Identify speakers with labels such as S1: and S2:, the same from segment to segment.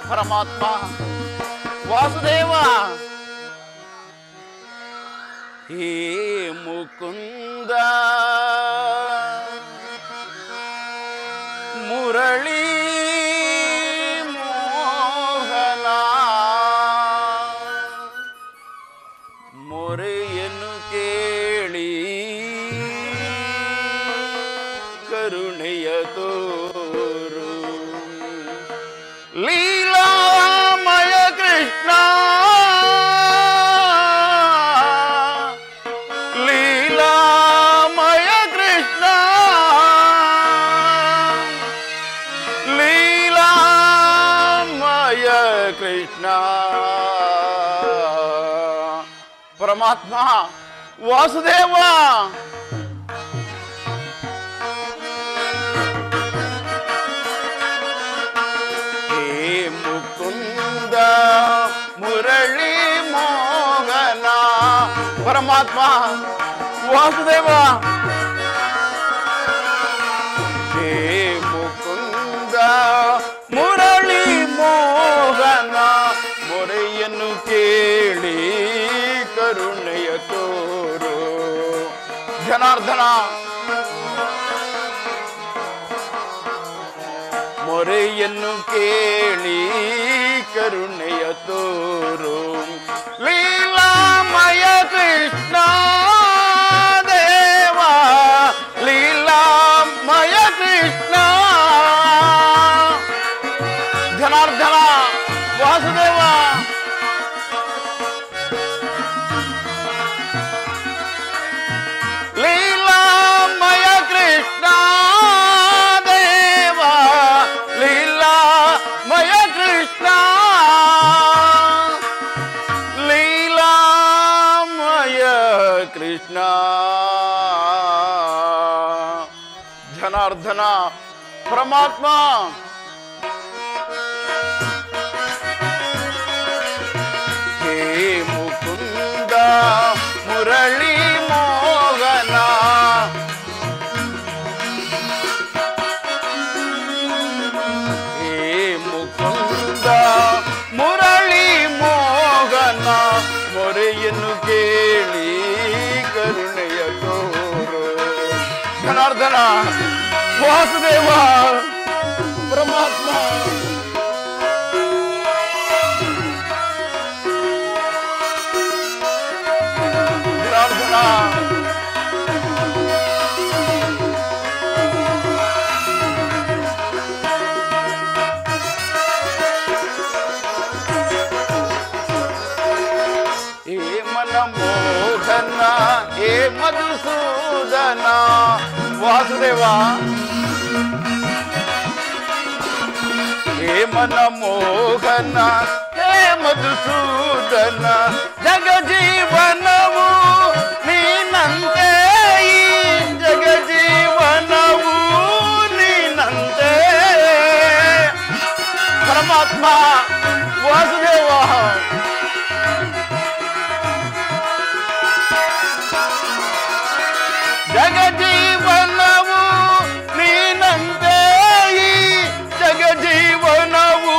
S1: ಪರಮಾತ್ಮ ವಾಸುದೇವ ಹೇ ಮುಕುಂದ ಮುರಳಿ ಮೋಹನ ಮೊರೆಯನ್ನು ಕೇಳಿ ಕರುಣೆಯ ತೋರು ಲೀಲಾಮಯ ಕೃಷ್ಣ ಲೀಲಾಮಯ ಕೃಷ್ಣ ಲೀಲಾಮಯ ಕೃಷ್ಣ ಪರಮಾತ್ಮ ವಾಸುದೇವ ಮುಕುಂದ ಮುರಳಿ ಮೋಹನ ಪರಮಾತ್ಮ ವಾಸುದೇವ ಹೇ ಮುಕುಂದ ಮುರಳಿ ಮೋಹನ ಮೊರೆಯನ್ನು ಕೇಳಿ ಕರುಣೆಯ ತೋರು ಜನಾರ್ದನ ಮೊರೆಯನ್ನು ಕೇಳಿ ಕರುಣೆಯ ತೋರು ಲೀಲಾಮಯ ಕೃಷ್ಣ ದೇವ ಲೀಲಾಮಯ ಕೃಷ್ಣ ಜನಾರ್ದನ ವಾಸುದೇವ ಲೀಲಾಮಯ ಕೃಷ್ಣ ದೇವ ಲೀಲಾಮಯ ಕೃಷ್ಣ ಲೀಲಾಮಯ ಕೃಷ್ಣ ಜನಾರ್ದನ ಪರಮಾತ್ಮ ಹೇ ಮುಕುಂದ ಮುರಳಿ ಮೋಹನ ಹೇ ಮುಕುಂದ ಮುರಳಿ ಮೋಹನ ಮೊರೆಯನ್ನು ಕೇಳಿ ಕರುಣೆಯ ತೋರು ಜನಾರ್ದನ ವಾಸುದೇವ ಪರಮಾತ್ಮ ಜನಾರ್ದನ ಹೇ ಮನಮೋಹನ ಹೇ ಮಧುಸೂದನ ವಾಸುದೇವ ಹೇ ಮನಮೋಹನ ಹೇ ಮಧುಸೂದನ ಜಗಜೀವನವು ನೀನಂತೆ ಈ ಜಗಜೀವನವು ನೀನಂತೆ ಪರಮಾತ್ಮ ವಾಸುದೇವ ಜಗಜೀವನವು ನೀನಂತೆ ಈ ಜಗಜೀವನವು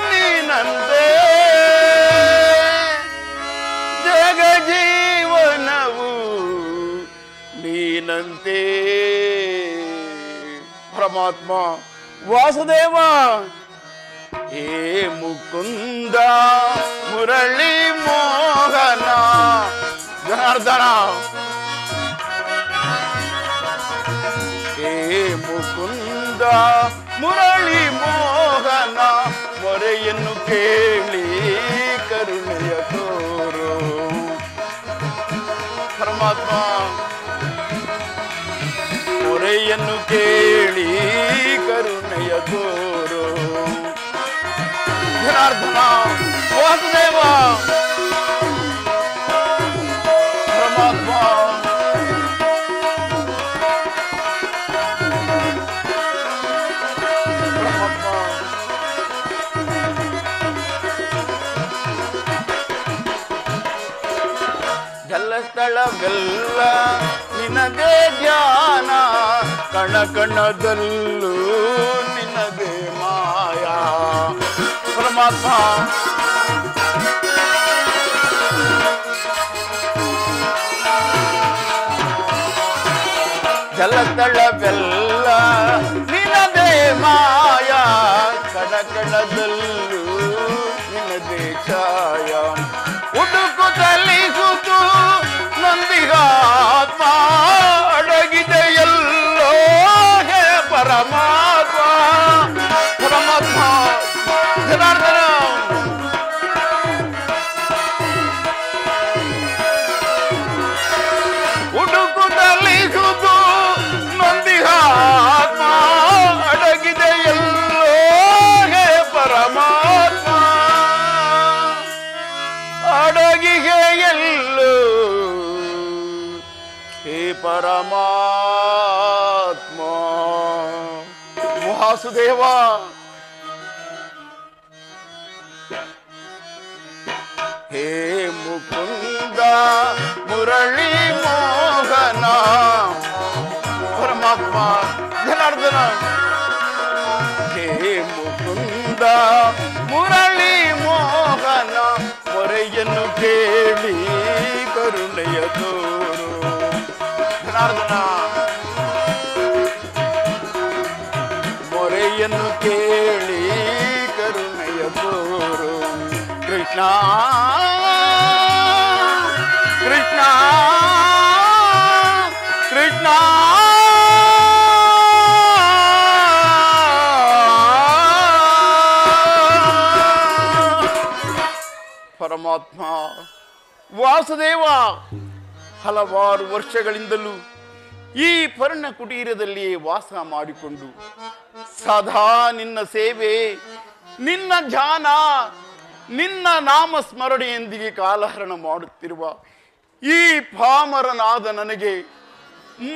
S1: ನೀನಂತೆ ಜಗಜೀವನವು ನೀನಂತೆ ಪರಮಾತ್ಮ ವಾಸುದೇವ ಹೇ ಮುಕುಂದ ಮುರಳಿ ಮೋಹನ ಜನಾರ್ದನ ಹೇ ಮುಕುಂದ ಮುರಳಿ ಮೋಹನ ಮೊರೆಯನ್ನು ಕೇಳಿ ಕರುಣೆಯ ತೋರು ಪರಮಾತ್ಮ ಮೊರೆಯನ್ನು ಕೇಳಿ ಕರುಣೆಯ ತೋರು ಜನಾರ್ದನ ವಾಸುದೇವ ಪರಮಾತ್ಮ ಸ್ಥಳವೆಲ್ಲ ನಿನದೇ ಧ್ಯಾನ ಕಣ ಕಣದಲ್ಲೂ ನಿನದೇ ಮಾಯಾ ಪರಮಾತ್ಮ ಜಲತಳವೆಲ್ಲ ನಿನದೇ ಮಾಯ, ಕಣಕಣದಲ್ಲೂ ನಿನದೇ ಛಾಯ. ಹುಡುಕುತ್ತಲಿ ಸುತ್ತು ನೊಂದಿಗಾತ್ಮ ಅಡಗಿದೆ ಎಲ್ಲೋ ಹೇ ಪರಮಾತ್ಮ. ಪರಮಾತ್ಮ ಜನಾರ್ದನ ಹುಡುಕುತ್ತಲಿ ಸುತ್ತು ನೊಂದಿಗಾತ್ಮ ಅಡಗಿದೆ ಎಲ್ಲೋ ಹೇ ಪರಮಾತ್ಮ. ಅಡಗಿಗೆ ಎಲ್ಲೋ ಹೇ ಪರಮಾತ್ಮ. ವಾಸುದೇವ ಹೇ ಮುಕುಂದ ಮುರಳಿ ಮೋಹನ. ಪರಮಾತ್ಮ ಜನಾರ್ದನ ಹೇ ಮುಕುಂದ ಮುರಳಿ ಮೋಹನ, ಮೊರೆಯನ್ನು ಕೇಳಿ ಕರುಣೆಯ ತೋರು. ಜನಾರ್ದನ ಮೊರೆಯನ್ನು ಕೇಳಿ ಕರುಣೆಯ ತೋರು. ಕೃಷ್ಣ ಕೃಷ್ಣ ಕೃಷ್ಣ ಪರಮಾತ್ಮ ವಾಸುದೇವ, ಹಲವಾರು ವರ್ಷಗಳಿಂದಲೂ ಈ ಪರ್ಣ ಕುಟೀರದಲ್ಲಿ ವಾಸ ಮಾಡಿಕೊಂಡು ಸದಾ ನಿನ್ನ ಸೇವೆ, ನಿನ್ನ ಧ್ಯಾನ, ನಿನ್ನ ನಾಮ ಸ್ಮರಣೆಯೊಂದಿಗೆ ಕಾಲಹರಣ ಮಾಡುತ್ತಿರುವ ಈ ಪಾಮರನಾದ ನನಗೆ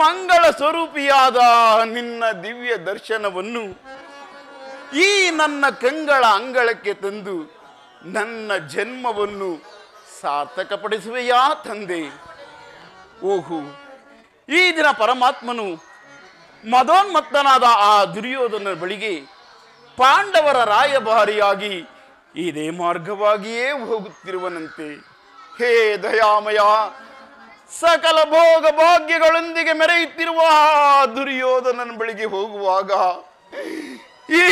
S1: ಮಂಗಳ ಸ್ವರೂಪಿಯಾದ ನಿನ್ನ ದಿವ್ಯ ದರ್ಶನವನ್ನು ಈ ನನ್ನ ಕಂಗಳ ಅಂಗಳಕ್ಕೆ ತಂದು ನನ್ನ ಜನ್ಮವನ್ನು ಸಾರ್ಥಕಪಡಿಸುವೆಯಾ ತಂದೆ. ಓಹು, ಈ ದಿನ ಪರಮಾತ್ಮನು ಮದೋನ್ಮತ್ತನಾದ ಆ ದುರ್ಯೋಧನ ಬಳಿಗೆ ಪಾಂಡವರ ರಾಯಭಾರಿಯಾಗಿ ಇದೇ ಮಾರ್ಗವಾಗಿಯೇ ಹೋಗುತ್ತಿರುವನಂತೆ. ಹೇ ದಯಾಮಯ, ಸಕಲ ಭೋಗ ಭಾಗ್ಯಗಳೊಂದಿಗೆ ಮೆರೆಯುತ್ತಿರುವ ದುರ್ಯೋಧನನ ಬಳಿಗೆ ಹೋಗುವಾಗ ಈ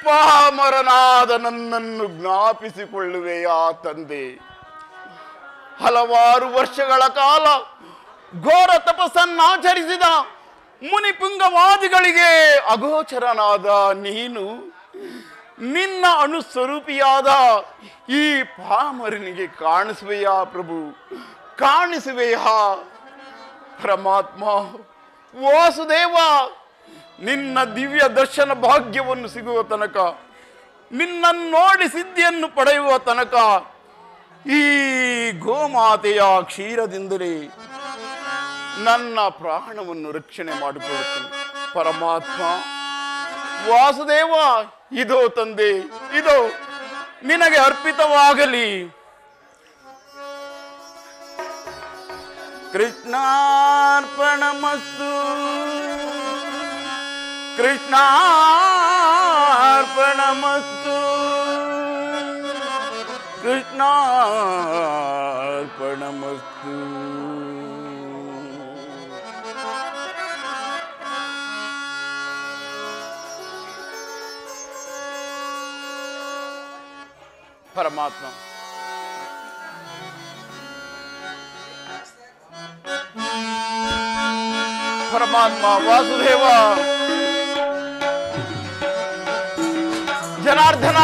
S1: ಪಾಮರನಾದ ನನ್ನನ್ನು ಜ್ಞಾಪಿಸಿಕೊಳ್ಳುವೆಯಾ ತಂದೆ. ಹಲವಾರು ವರ್ಷಗಳ ಕಾಲ ಘೋರ ತಪಸ್ಸನ್ನಾಚರಿಸಿದ ಮುನಿಪುಂಗವಾದಿಗಳಿಗೆ ಅಗೋಚರನಾದ ನೀನು ನಿನ್ನ ಅನುಸ್ವರೂಪಿಯಾದ ಈ ಪಾಮರನಿಗೆ ಕಾಣಿಸುವೆಯಾ ಪ್ರಭು, ಕಾಣಿಸುವೆಯಾ ಪರಮಾತ್ಮ. ವಾಸುದೇವ, ನಿನ್ನ ದಿವ್ಯ ದರ್ಶನ ಭಾಗ್ಯವನ್ನು ಸಿಗುವ ತನಕ, ನಿನ್ನನ್ನು ನೋಡಿ ಸಿದ್ಧಿಯನ್ನು ಪಡೆಯುವ ತನಕ ಈ ಗೋಮಾತೆಯ ಕ್ಷೀರದಿಂದಲೇ ನನ್ನ ಪ್ರಾಣವನ್ನು ರಕ್ಷಣೆ ಮಾಡಿಕೊಳ್ಳುತ್ತೇನೆ ಪರಮಾತ್ಮ. ವಾಸುದೇವ, ಇದೋ ತಂದೆ, ಇದೋ ನಿನಗೆ ಅರ್ಪಿತವಾಗಲಿ. ಕೃಷ್ಣಾರ್ಪಣಮಸ್ತು, ಕೃಷ್ಣಾರ್ಪಣಮಸ್ತು, ಕೃಷ್ಣಾರ್ಪಣಮಸ್ತು. ಪರಮಾತ್ಮ ಪರಮಾತ್ಮ ವಾಸುದೇವ, ಜನಾರ್ದನ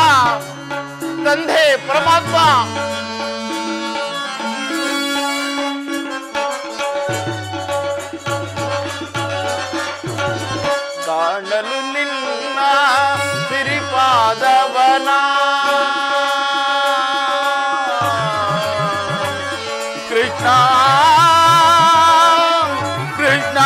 S1: ತಂದೆ ಪರಮಾತ್ಮ, ಕಾಣಲು ನಿನ್ನ ಸಿರಿಪಾದವನ ಕೃಷ್ಣ ಕೃಷ್ಣ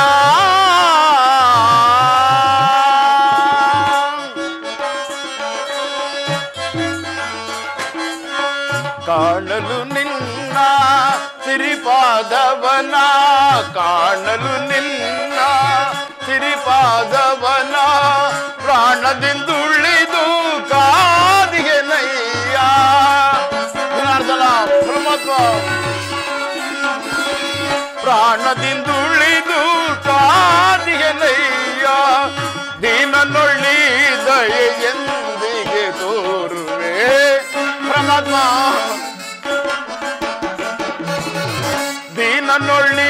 S1: ಕಾಣಲು ನಿನ್ನ ಸಿರಿಪಾದವನ, ಕಾಣಲು ನಿನ್ನ ಸಿರಿಪಾದವನ, ಪ್ರಾಣದಿಂದುಳಿದು ಕಾದಿಗೆ ನೈ ಮನದಿಂದುಳಿದು ಕಾದಿಗೆನಯ್ಯ ದೀನನೊಳ್ಳಿ ದಯೆ ಎಂದಿಗೆ ತೋರುವೆ ಪರಮಾತ್ಮ ದೀನನೊಳ್ಳಿ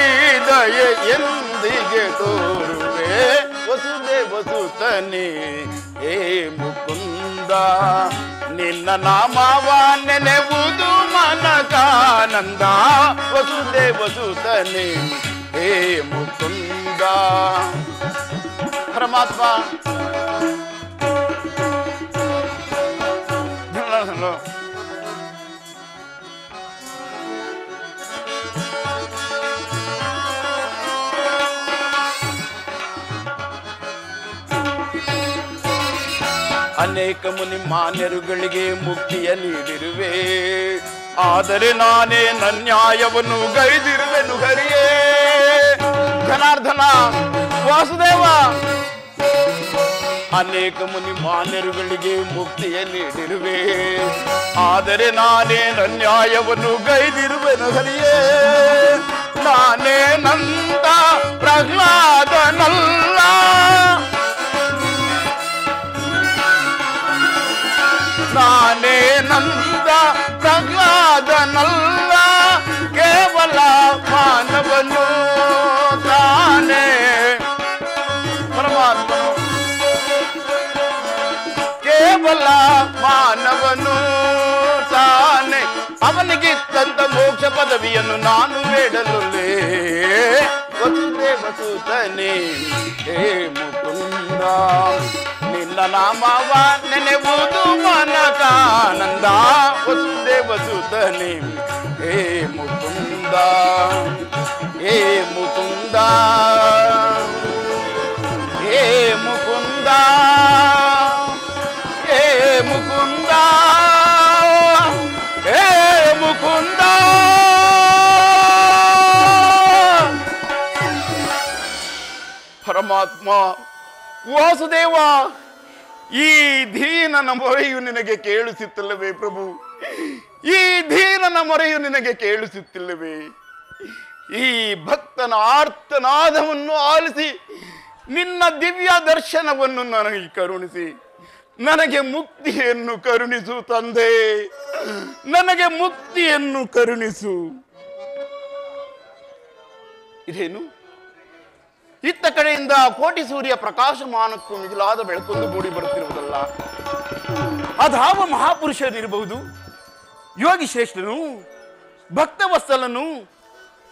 S1: ದಯೆ ಎಂದಿಗೆ ತೋರುವೆ ವಸುದೇವ ಸುತನೇ ಹೇ ಮುಕುಂದ ನಿನ್ನ ನಾಮವ ನೆನೆವುದು ಮನಕಾನಂದ ವಸುದೇವ ಸುತನೇ ಹೇ ಮುಕುಂದ ಪರಮಾತ್ಮ ಅನೇಕ ಮುನಿ ಮಾನ್ಯರುಗಳಿಗೆ ಮುಕ್ತಿಯ ನೀಡಿರುವೆ ಆದರೆ ನಾನೇ ನನ್ಯಾಯವನ್ನು ಗೈದಿರುವೆನು ಹರಿಯೇ ಜನಾರ್ದನ ವಾಸುದೇವ ಅನೇಕ ಮುನಿ ಮಾನ್ಯರುಗಳಿಗೆ ಮುಕ್ತಿಯ ನೀಡಿರುವೆ ಆದರೆ ನಾನೇ ನನ್ಯಾಯವನ್ನು ಗೈದಿರುವೆನು ಹರಿಯೇ ನಾನೇ ನಂದ ಪ್ರಹ್ಲಾದನಲ್ಲ ನಾನೇ ನಂದ ಪ್ರಹ್ಲಾದನಲ್ಲ ಕೇವಲ ಮಾನವನು ತಾನೇ ಪರಮಾತ್ಮನು ಕೇವಲ ಮಾನವನು ತಾನೇ ಅವನಿಗಿತ್ತಂತ ಮೋಕ್ಷ ಪದವಿಯನ್ನು ನಾನು ಬೇಡಲುಲ್ಲೇ ವಸುದೇವ ಸುತನೇ ಹೇ ಮುಕುಂದ ನಿನ್ನ ನಾಮವ ನೆನೆವುದು ಮನಕಾನಂದ ವಸುದೇವ ಸುತನೇ ಹೇ ಮುಕುಂದ ಹೇ ಮುಕುಂದ ಹೇ ಮುಕುಂದ ಹೇ ಮುಕುಂದ ಹೇ ಮುಕುಂದ ಪರಮಾತ್ಮ ವಾಸುದೇವ ಈ ದೀನನ ಮೊರೆಯು ನಿನಗೆ ಕೇಳಿಸುತ್ತಿಲ್ಲವೇ ಪ್ರಭು ಈ ದೀನನ ಮೊರೆಯು ನಿನಗೆ ಕೇಳಿಸುತ್ತಿಲ್ಲವೇ ಈ ಭಕ್ತನ ಆರ್ತನಾದವನ್ನು ಆಲಿಸಿ ನಿನ್ನ ದಿವ್ಯ ದರ್ಶನವನ್ನು ನನಗೆ ಕರುಣಿಸಿ ನನಗೆ ಮುಕ್ತಿಯನ್ನು ಕರುಣಿಸು ತಂದೆ ನನಗೆ ಮುಕ್ತಿಯನ್ನು ಕರುಣಿಸು ಇದೇನು ಇತ್ತ ಕಡೆಯಿಂದ ಕೋಟಿ ಸೂರ್ಯ ಪ್ರಕಾಶಮಾನಕ್ಕೂ ಮಿಗಿಲಾದ ಬೆಳಕೊಂದು ಮೂಡಿ ಬರುತ್ತಿರುವುದಲ್ಲ ಅದಾವ ಮಹಾಪುರುಷರಿರಬಹುದು ಯೋಗಿ ಶ್ರೇಷ್ಠನು ಭಕ್ತವತ್ಸಲನು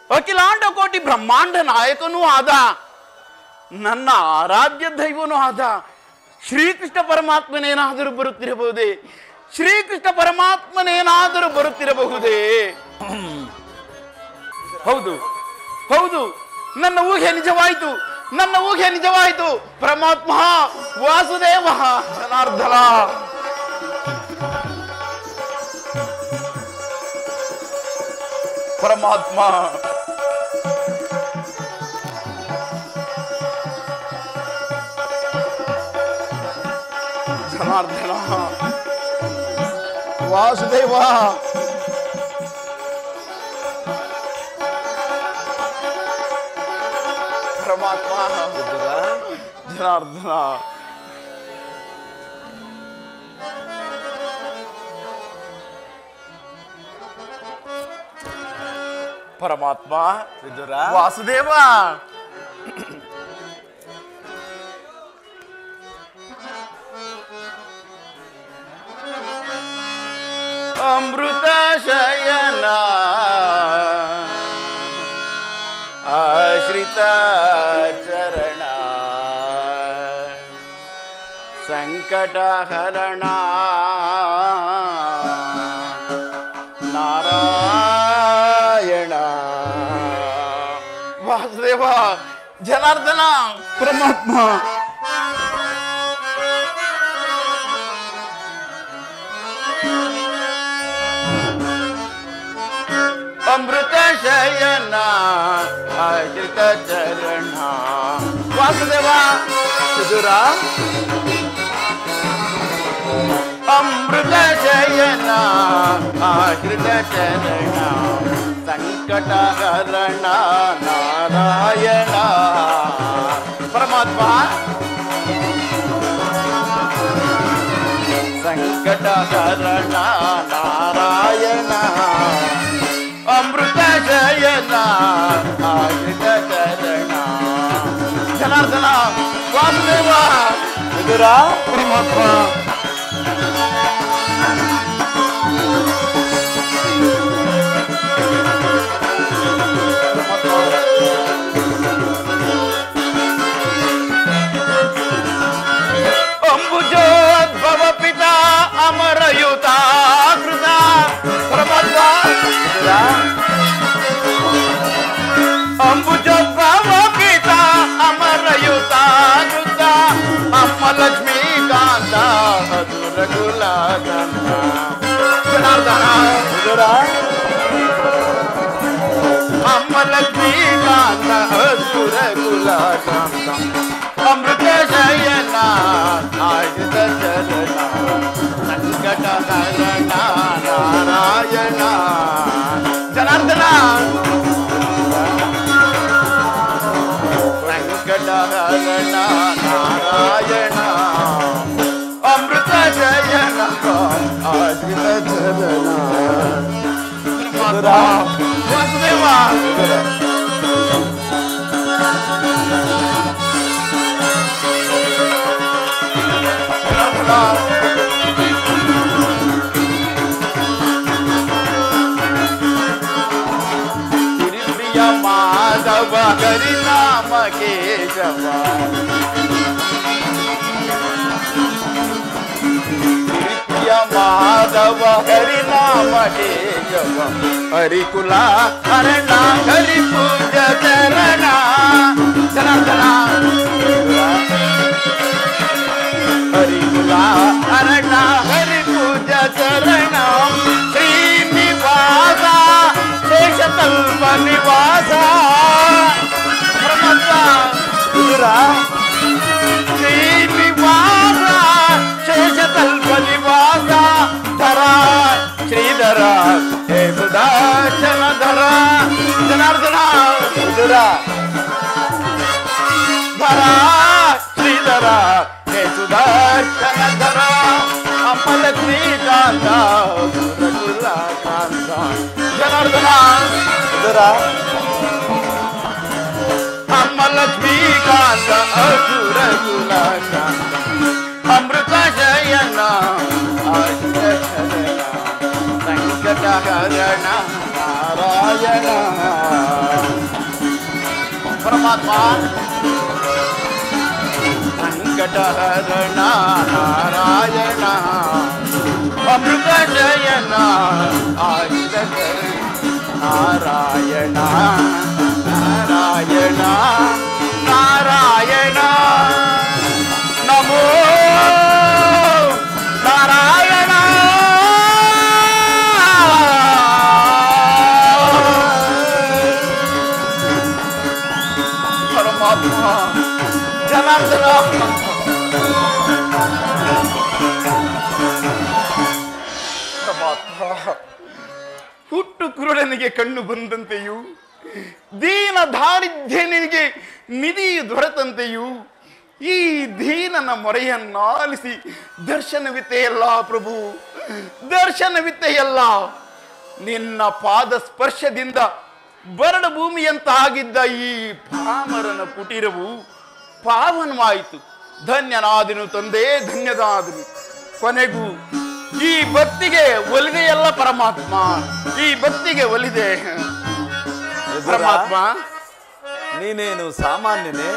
S1: ಅಖಿಲಾಂಡ ಕೋಟಿ ಬ್ರಹ್ಮಾಂಡ ನಾಯಕನೂ ಆದ ನನ್ನ ಆರಾಧ್ಯ ದೈವನೂ ಆದ ಶ್ರೀಕೃಷ್ಣ ಪರಮಾತ್ಮನೇನಾದರೂ ಬರುತ್ತಿರಬಹುದೇ ಶ್ರೀಕೃಷ್ಣ ಪರಮಾತ್ಮನೇನಾದರೂ ಬರುತ್ತಿರಬಹುದೇ ಹೌದು ಹೌದು ನನ್ನ ಊಹೆ ನಿಜವಾಯಿತು ನನ್ನ ಊಹೆ ನಿಜವಾಯಿತು ಪರಮಾತ್ಮ ವಾಸುದೇವ ಜನಾರ್ದನ ಪರಮಾತ್ಮ ಜನಾರ್ದನ ವಾಸುದೇವ ಪರಮಾತ್ಮ ಜನಾರ್ದನ ಪರಮಾತ್ಮ ವಿದುರ ವಾಸುದೇವ ಅಮೃತ ಶಯನ ಆಶ್ರಿತ ಚರಣ ಸಂಕಟ ಹರಣ ನಾರಾಯಣ ವಾಸುದೇವ ಜನಾರ್ದನ ಪರಮಾತ್ಮ ಅಮೃತ ಶಯನ ಆಶ್ರಿತ ಚರಣ ವಾಸುದೇವ ವಿದುರ ಅಮೃತ ಶಯನ ಆಶ್ರಿತ ಚರಣ ಸಂಕಟ ಸಂಕಟಹರಣ ನಾರಾಯಣ ಪರಮಾತ್ಮ ಸಂಕಟಹರಣ ನಾರಾಯಣ ಅಮೃತ ಶಯನ ಆಶ್ರಿತ ಚರಣ ಜನಾರ್ದನ ವಾಸುದೇವ ವಿದುರ ಪರಮಾತ್ಮ ಅಂಬುಜೋದ್ಭವ ಪಿತಾ ಅಮರಯುತ ಕೃತ ಪರಮಾತ್ಮ ಅಂಬುಜೋದ್ಭವ ಪಿತಾ ಅಮರಯುತ ಕೃತ ಅಮ್ಮ ಲಕ್ಷ್ಮೀಕಾಂತ ಮಧುರ ಕುಲಕಂತ ಜನಾರ್ದನ ಅಮ್ಮ ಲಕ್ಷ್ಮೀಕಾಂತ ಮಧುರ ಕುಲಕಂತ ಅಮೃತ ಶಯನ ಆಶ್ರಿತ ಚರಣ ಸಂಕಟಹರಣ ನಾರಾಯಣ ಜನಾರ್ದನ ಸಂಕಟಹರಣ ನಾರಾಯಣ ಅಮೃತ ಶಯನ ಆಶ್ರಿತ ಚರಣ ವಾಸುದೇವ ತಿರುಪ್ರಿಯ ಮಾಧವ ಹರಿನಾಮ ಕೇಶವ ತಿರುಪ್ರಿಯ ಮಾಧವ ಹರಿನಾಮ ಕೇಶವ ಹರಿಕುಲ ಹರಣ ಹರಿ ಪೂಜ ಚರಣ ಜನಾರ್ದನ ಹರಿಕುಲ ಹರಣ ಹರಿ ಪೂಜ ಚರಣ ಶ್ರೀನಿವಾಸ ಶೇಷತಲ್ಪ ನಿವಾಸ ಶ್ರೀನಿವಾಸ ಶೇಷತಲ್ಪ ನಿವಾಸ ಧರ ಶ್ರೀಧರ ಹೇ ಸುದರ್ಶನ ಧರ ಜನಾರ್ದನ ಧರ ಶ್ರೀಧರ ಹೇ ಸುದರ್ಶನ ಧರ ಅಮ್ಮ ಲಕ್ಷ್ಮೀಕಾಂತ ಕುಲಕಾಂತ ಜನಾರ್ದನ ಧರ ಅಮ್ಮ ಲಕ್ಷ್ಮೀಕಾಂತ ಅಸುರ ಕುಲಕಾಂತ ಅಮೃತ ಶಯನ ಆಶ್ರಿತ ಚರಣ ಸಂಕಟಹರಣ ನಾರಾಯಣ ಪರಮಾತ್ಮ ಸಂಕಟಹರಣ ನಾರಾಯಣ ಅಮೃತ ಶಯನ ಆಶ್ರಿತ ನಾರಾಯಣ ನಾರಾಯಣ ನಾರಾಯಣ ನಮೋ ನಾರಾಯಣ ಪರಮಾತ್ಮ ಜನಾರ್ದನ ಹುಟ್ಟು ಕುರುಡನಿಗೆ ಕಣ್ಣು ಬಂದಂತೆಯೂ ದೀನ ದಾರಿದ್ರ್ಯನಿಗೆ ನಿಧಿ ದೊರೆತಂತೆಯೂ ಈ ದೀನನ ಮೊರೆಯನ್ನಾಲಿಸಿ ದರ್ಶನವಿತ್ತೆಯಲ್ಲ ಪ್ರಭು, ದರ್ಶನವಿತ್ತೆಯಲ್ಲ. ನಿನ್ನ ಪಾದ ಸ್ಪರ್ಶದಿಂದ ಬರಡು ಭೂಮಿಯಂತಾಗಿದ್ದ ಈ ಪಾಮರನ ಕುಟೀರವು ಪಾವನವಾಯಿತು. ಧನ್ಯನಾದನು ತಂದೆ, ಧನ್ಯನಾದನು. ಕೊನೆಗೂ ಈ ಭಕ್ತಿಗೆ ಒಲಿದೆಯಲ್ಲ ಪರಮಾತ್ಮ, ಈ ಭಕ್ತಿಗೆ ಒಲಿದೆ ಪರಮಾತ್ಮ.
S2: ನೀನೇನು ಸಾಮಾನ್ಯನೇ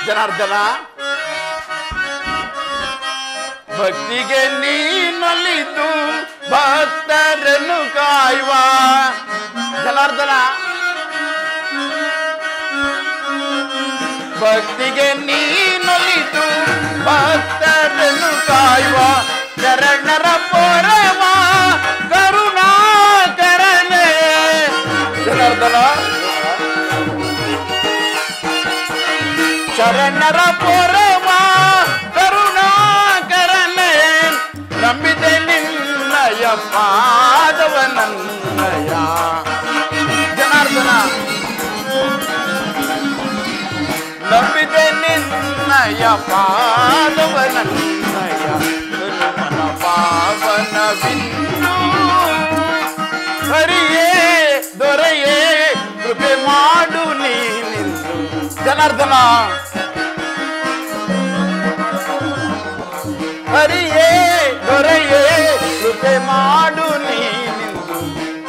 S1: ಜನಾರ್ದನ? ಭಕ್ತಿಗೆ ನೀನೊಲಿದು ಭಕ್ತರನ್ನು ಕಾಯುವ ಜನಾರ್ದನ. ಭಕ್ತಿಗೆ ನೀನೊಲಿದು ಭಕ್ತರನ್ನು ಕಾಯುವ ಶರಣರ ಪೊರವ ಕರುಣಾಕರನೇ ಜನಾರ್ದನ. ಶರಣರ ಪೊರವ ಕರುಣಾಕರನೇ ನಂಬಿದೆ ನಿನ್ನಯ ಪಾದವನನ್ನ ನಿನ್ನಯ ಪಾದವನನ್ನಯ ಮನ ಪಾವನವಿಂದು ಹರಿಯೇ ದೊರೆಯೇ ಕೃಪೆ ಮಾಡು ನೀನಿಂದು. ಜನಾರ್ದನ ಹರಿಯೇ ದೊರೆಯೇ ಕೃಪೆ ಮಾಡು ನೀನಿಂದು.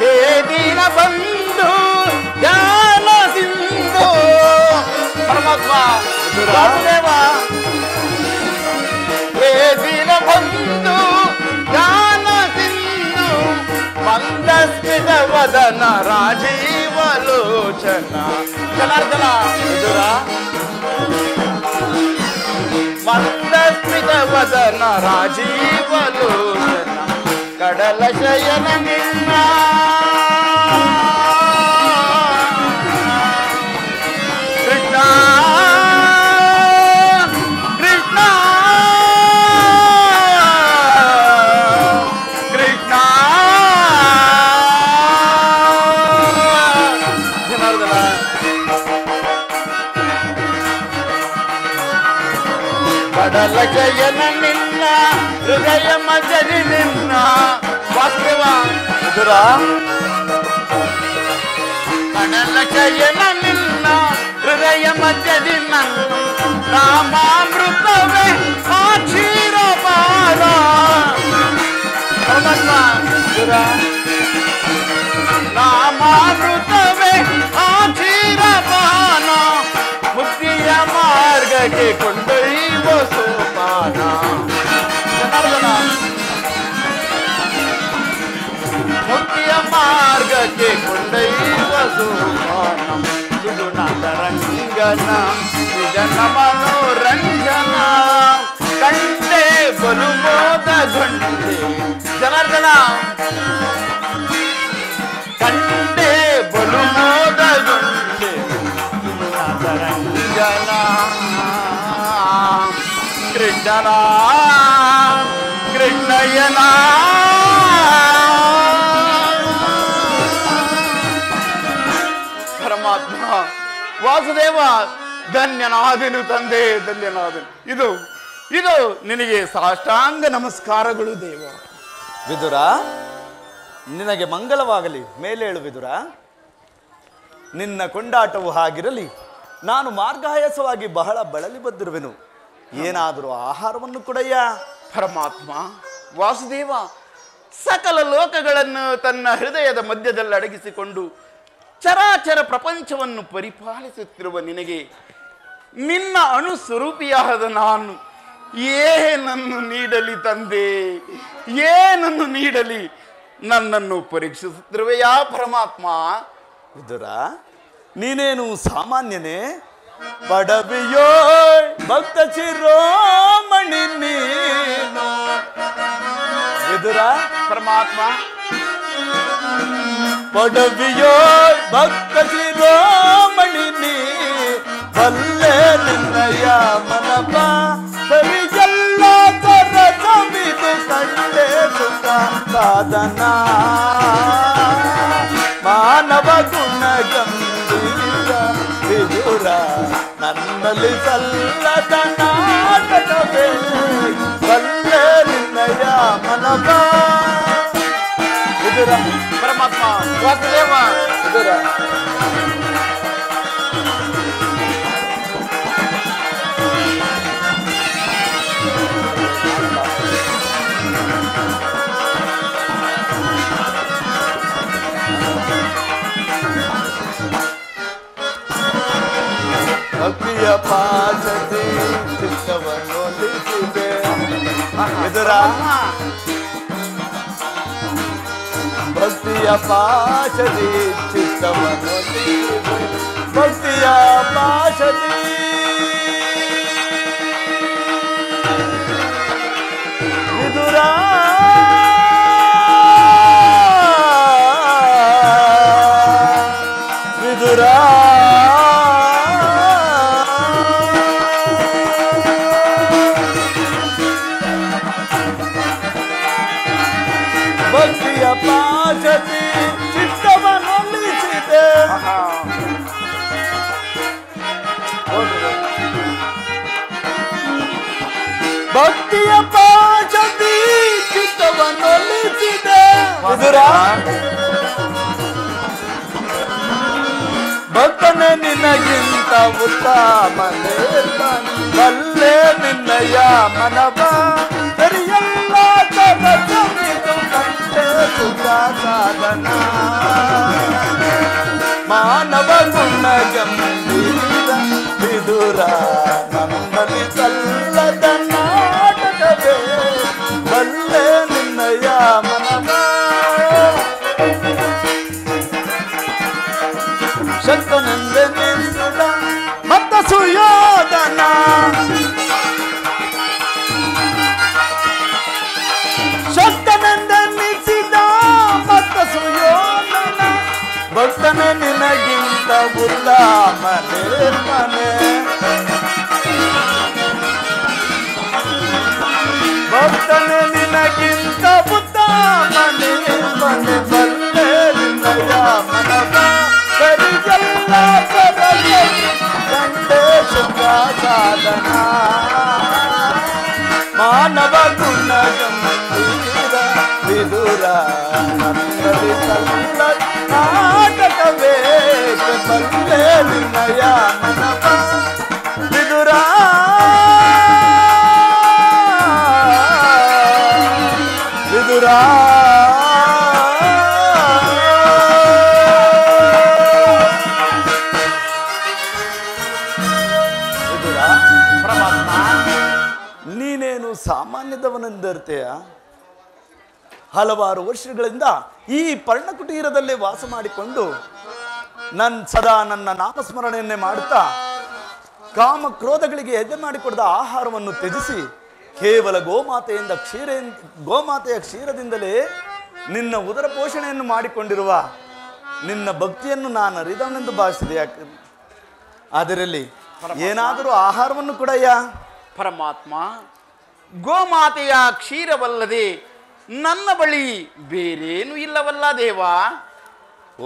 S1: ಹೇ ದೀನ ಬಂಧು ಜ್ಞಾನ ಸಿಂಧು ಪರಮಾತ್ಮ ವಾಸುದೇವ. ಹೇ ದೀನ ಬಂಧು ಜ್ಞಾನ ಸಿಂಧು ಮಂದಸ್ಮಿತ ವದನ ರಾಜೀವಲೋಚನ. ಜನಾರ್ದನ ವಿದುರ ಮಂದಸ್ಮಿತ ವದನ ರಾಜೀವಲೋಚನ ಕಡಲ ಶಯನ ನಿನ್ನ ಕೃಷ್ಣ ಕೃಷ್ಣ ಕೃಷ್ಣ. ಜನಾರ್ದನ ಕಡಲ ಜಯನ ನಿನ್ನ ಹೃದಯ ಮಜರಿ ನಿನ್ನ ವಾಸುದೇವ ವಿದುರ. ಕಡಲ ಜಯನ ನಿನ್ನ ಹೃದಯ ಮಜರಿ ನನ್ನ ನಾಮಾಮೃತವೇ ಆ ಕ್ಷೀರಪಾರ ಪರಮಾತ್ಮ ವಿದುರ. ನಾಮಾಮೃತವೇ ಆ ಕ್ಷೀರಪಾನ ಮುಕ್ತಿಯ ಮಾರ್ಗಕ್ಕೆ ಕೊಂಡೊಯ್ಯುವ ಸೋಪಾನ. ಜನಾರ್ದನ ಮುಕ್ತಿಯ ಮಾರ್ಗಕ್ಕೆ ಕೊಂಡೊಯ್ಯುವ ಸೋಪಾನ ಸುಗುಣದ ರಂಗನ ನಿಜನ ಮನೋರಂಜನ ಕಂಡೆ ಬಲು ಮೋದಗೊಂಡೆ. ಜನಾರ್ದನ ಕಂಡೆ ಬಲು ಮೋದಗೊಂಡೆ ರಂಗನ ಕೃಷ್ಣನ ಕೃಷ್ಣಯ್ಯನ. ಪರಮಾತ್ಮ ವಾಸುದೇವ ಧನ್ಯನಾದನು ತಂದೆ ಧನ್ಯನಾದನು. ಇದು ಇದು ನಿನಗೆ ಸಾಷ್ಟಾಂಗ ನಮಸ್ಕಾರಗಳು ದೇವ.
S2: ವಿದುರ ನಿನಗೆ ಮಂಗಲವಾಗಲಿ. ಮೇಲೇಳು ವಿದುರ. ನಿನ್ನ ಕೊಂಡಾಟವು ಹಾಗಿರಲಿ. ನಾನು ಮಾರ್ಗಾಯಾಸವಾಗಿ ಬಹಳ ಬಳಲಿ ಬಂದಿರುವೆನು. ಏನಾದರೂ ಆಹಾರವನ್ನು ಕೊಡಯ್ಯ.
S1: ಪರಮಾತ್ಮ ವಾಸುದೇವ ಸಕಲ ಲೋಕಗಳನ್ನು ತನ್ನ ಹೃದಯದ ಮಧ್ಯದಲ್ಲಿ ಅಡಗಿಸಿಕೊಂಡು ಚರಾಚರ ಪ್ರಪಂಚವನ್ನು ಪರಿಪಾಲಿಸುತ್ತಿರುವ ನಿನಗೆ ನಿನ್ನ ಅಣುಸ್ವರೂಪಿಯಾದ ನಾನು ಏನನ್ನು ನೀಡಲಿ ತಂದೆ, ಏನನ್ನು ನೀಡಲಿ? ನನ್ನನ್ನು ಪರೀಕ್ಷಿಸುತ್ತಿರುವೆಯಾ ಪರಮಾತ್ಮ?
S2: ವಿದುರ ನೀನೇನು ಸಾಮಾನ್ಯನೇ? ಪಡವಿಯೋ ಭಕ್ತ ಶಿರೋಮಣಿ ನೀನು. ವಿದುರ
S1: ಪರಮಾತ್ಮ
S2: ಪಡವಿಯೋ ಭಕ್ತ ಶಿರೋಮಣಿ ನೀ ಬಲ್ಲೆ ನಿನ್ನಯ ಮನಪ ಸರಿಯಲ್ಲ ತರ ಸವಿದು ಕಂಡೆ ಸುಖ ಸಾಧನ ಮಾನವ ಗುಣ ಗಂಭೀರ ವಿದುರ ನನ್ನಲ್ಲಿ ಸಲ್ಲದ ನಾಟಕವೇ ಬಲ್ಲೆ ನಿನ್ನಯ ಮನಪ. ವಿದುರ
S1: ಪರಮಾತ್ಮ ವಾಸುದೇವ
S2: ವಿದುರ ಭಕ್ತಿಯ ಪಾಶದಿ ಚಿತ್ತವನ್ನು ಲಿಖಿದೆ. ವಿದುರ ಭಕ್ತಿಯ ಪಾಶದಿ ಚಿತ್ತವನ್ನು ಲಿಖಿದೆ. ಭಕ್ತಿಯ ಪಾಶದಿ ವಿದುರ ವಿದುರ ಭಕ್ತಿಯ ಪಾಶದಿ ಚಿತ್ತವನ್ನು ಲಿಖಿದೆ. ಭಕ್ತಿಯ ಪಾಶದಿ ಚಿತ್ತವನ್ನೊಲಿಸಿದೆ. ವಿದುರ ಭಕ್ತನೇ ನಿನಗಿಂತ ಉತ್ತಮನೇ ಬಲ್ಲೆ ನಿನ್ನಯ ಮನವ ಸರಿಯಲ್ಲ ಕನಸವಿದು ಕಂಡೆ ಸುಖ ಸಾಧನ ಮಾನವ ಗುಣ ಗಂಭೀರ ವಿದುರ ನಮ್ಮಲ್ಲಿ ಸಲ್ಲದ ನಾಟಕವೇ ಬಲ್ಲೆ ನಿನ್ನಯ ಮನವ ಶಕ್ತನೆಂದೆ ನಿಂದ ಮತ್ತ ಸುಯೋಧನ ಶಕ್ತನೆಂದೆನ್ನಿಸಿದ ಮತ್ತ ಸುಯೋಧನ ಭಕ್ತನೇ ನಿನಗಿಂತ ಉತ್ತಮನೇ ಮನೆ ಭಕ್ತನೇ ನಿನಗಿಂತ ಉತ್ತಮನೇ ಮನೆ ಬಲ್ಲೆ ನಿನ್ನಯ ಮನವ ಸರಿಯಲ್ಲ ಸರಳೆ ಕಂಡೆ ಸುಖ ಸಾಧನ ಮಾನವ ಗುಣ ಗಂಭೀರ ವಿದುರ ನಮ್ಮಲ್ಲಿ ಸಲ್ಲ ನಾಟಕವೇ ಬಲ್ಲೆ ನಿನ್ನಯ ಮನವ ವಿದುರ ವಿದುರ
S1: ಪರಮಾತ್ಮ,
S2: ನೀನೇನು ಸಾಮಾನ್ಯದವನೆಂದಿರ್ತೀಯ? ಹಲವಾರು ವರ್ಷಗಳಿಂದ ಈ ಪರ್ಣಕುಟೀರದಲ್ಲಿ ವಾಸ ಮಾಡಿಕೊಂಡು ಸದಾ ನನ್ನ ನಾಮಸ್ಮರಣೆಯನ್ನೇ ಮಾಡುತ್ತಾ ಕಾಮ ಕ್ರೋಧಗಳಿಗೆ ಎದೆ ಮಾಡಿಕೊಡದ ಆಹಾರವನ್ನು ತ್ಯಜಿಸಿ ಕೇವಲ ಗೋಮಾತೆಯ ಕ್ಷೀರದಿಂದಲೇ ನಿನ್ನ ಉದರ ಪೋಷಣೆಯನ್ನು ಮಾಡಿಕೊಂಡಿರುವ ನಿನ್ನ ಭಕ್ತಿಯನ್ನು ನಾನು ಅರಿದವನೆಂದು ಭಾವಿಸಿದೆ. ಯಾಕೆ ಅದರಲ್ಲಿ ಏನಾದರೂ ಆಹಾರವನ್ನು ಕೊಡಯ್ಯ.
S1: ಪರಮಾತ್ಮ, ಗೋಮಾತೆಯ ಕ್ಷೀರವಲ್ಲದೆ ನನ್ನ ಬಳಿ ಬೇರೇನು ಇಲ್ಲವಲ್ಲ ದೇವಾ.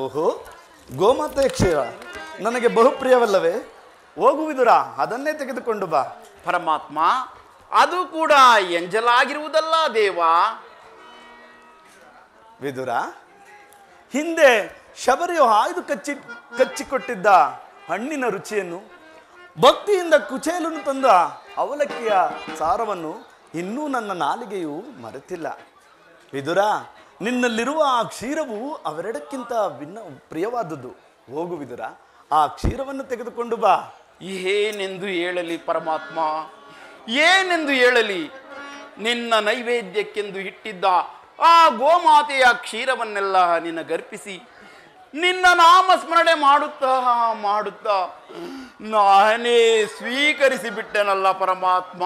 S2: ಓಹೋ, ಗೋಮಾತೆಯ ಕ್ಷೀರ ನನಗೆ ಬಹುಪ್ರಿಯವಲ್ಲವೇ? ಹೋಗುವಿದುರ, ಅದನ್ನೇ ತೆಗೆದುಕೊಂಡು ಬಾ.
S1: ಪರಮಾತ್ಮ, ಅದು ಕೂಡ ಎಂಜಲಾಗಿರುವುದಲ್ಲ ದೇವಾ.
S2: ವಿದುರ, ಹಿಂದೆ ಶಬರಿಯು ಆಯ್ದು ಕಚ್ಚಿಕೊಟ್ಟಿದ್ದ ಹಣ್ಣಿನ ರುಚಿಯನ್ನು, ಭಕ್ತಿಯಿಂದ ಕುಚೇಲನ್ನು ತಂದ ಅವಲಕ್ಕಿಯ ಸಾರವನ್ನು ಇನ್ನೂ ನನ್ನ ನಾಲಿಗೆಯು ಮರೆತಿಲ್ಲ. ವಿದುರ, ನಿನ್ನಲ್ಲಿರುವ ಆ ಕ್ಷೀರವು ಅವೆರಡಕ್ಕಿಂತ ಪ್ರಿಯವಾದದ್ದು. ಹೋಗು ವಿದುರ, ಆ ಕ್ಷೀರವನ್ನು ತೆಗೆದುಕೊಂಡು ಬಾ.
S1: ಏನೆಂದು ಹೇಳಲಿ ಪರಮಾತ್ಮ, ಏನೆಂದು ಹೇಳಲಿ? ನಿನ್ನ ನೈವೇದ್ಯಕ್ಕೆಂದು ಇಟ್ಟಿದ್ದ ಆ ಗೋಮಾತೆಯ ಕ್ಷೀರವನ್ನೆಲ್ಲ ನಿನಗರ್ಪಿಸಿ ನಿನ್ನ ನಾಮಸ್ಮರಣೆ ಮಾಡುತ್ತಾ ನಾನೇ ಸ್ವೀಕರಿಸಿ ಬಿಟ್ಟೆನಲ್ಲ ಪರಮಾತ್ಮ,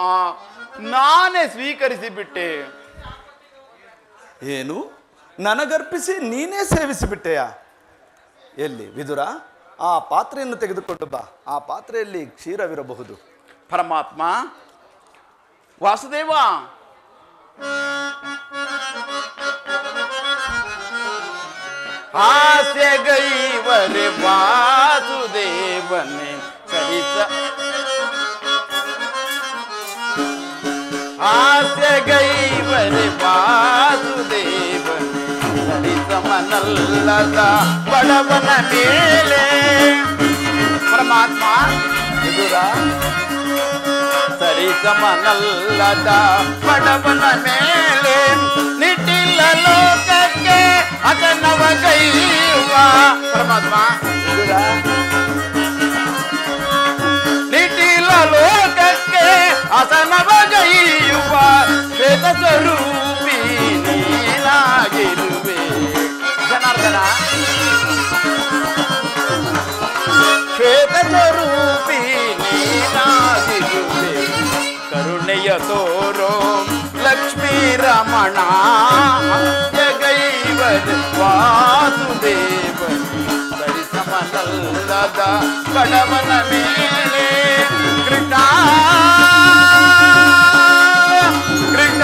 S1: ನಾನೇ ಸ್ವೀಕರಿಸಿ ಬಿಟ್ಟೆ.
S2: ಏನು, ನನಗರ್ಪಿಸಿ ನೀನೇ ಸೇವಿಸಿಬಿಟ್ಟೆಯ? ಎಲ್ಲಿ ವಿದುರ, ಆ ಪಾತ್ರೆಯನ್ನು ತೆಗೆದುಕೊಂಡು ಬಾ. ಆ ಪಾತ್ರೆಯಲ್ಲಿ ಕ್ಷೀರವಿರಬಹುದು.
S1: ಪರಮಾತ್ಮ, ವಾಸುದೇವ, ಹಾಸ್ಯಗೈವರೆ ವಾಸುದೇವನೇ ಸರಿಸ ಹಾಸ್ಯಗೈವರೆ ವಾಸುದೇವನೇ ಸರಿಸಮನಲ್ಲದ ಬಡವನ ಮೇಲೆ. ಪರಮಾತ್ಮ,
S2: ವಿದುರ,
S1: ಸರಿಸಮನಲ್ಲದ ಬಡವನ ಮೇಲೆ ನಿಟ್ಟಿಲ್ಲ ಲೋಕಕ್ಕೆ ಅದನ್ನವ ಗೈಯುವ. ಪರಮಾತ್ಮ,
S2: ವಿದುರ,
S1: ನಿಟ್ಟಿಲ್ಲ ಲೋಕಕ್ಕೆ ಅಸನವ ಗೈಯುವ ಶ್ವೇತ ಸ್ವರೂಪಿ ನೀನಾಗಿರುವೆ. ಜನಾರ್ದನ, ಶ್ವೇತ ಸ್ವರೂಪಿ ನೀನಾಗಿರುವೆ. ಕರುಣೆಯ ತೋರೋ ಲಕ್ಷ್ಮೀ ರಮಣ ಜಗೈವರ್ ವಾಸುದೇವ ಸರಿಸಮನಲ್ಲದ ಕಡವನ ಮೇಲೆ ಕೃಷ್ಣ ಕೃಷ್ಣ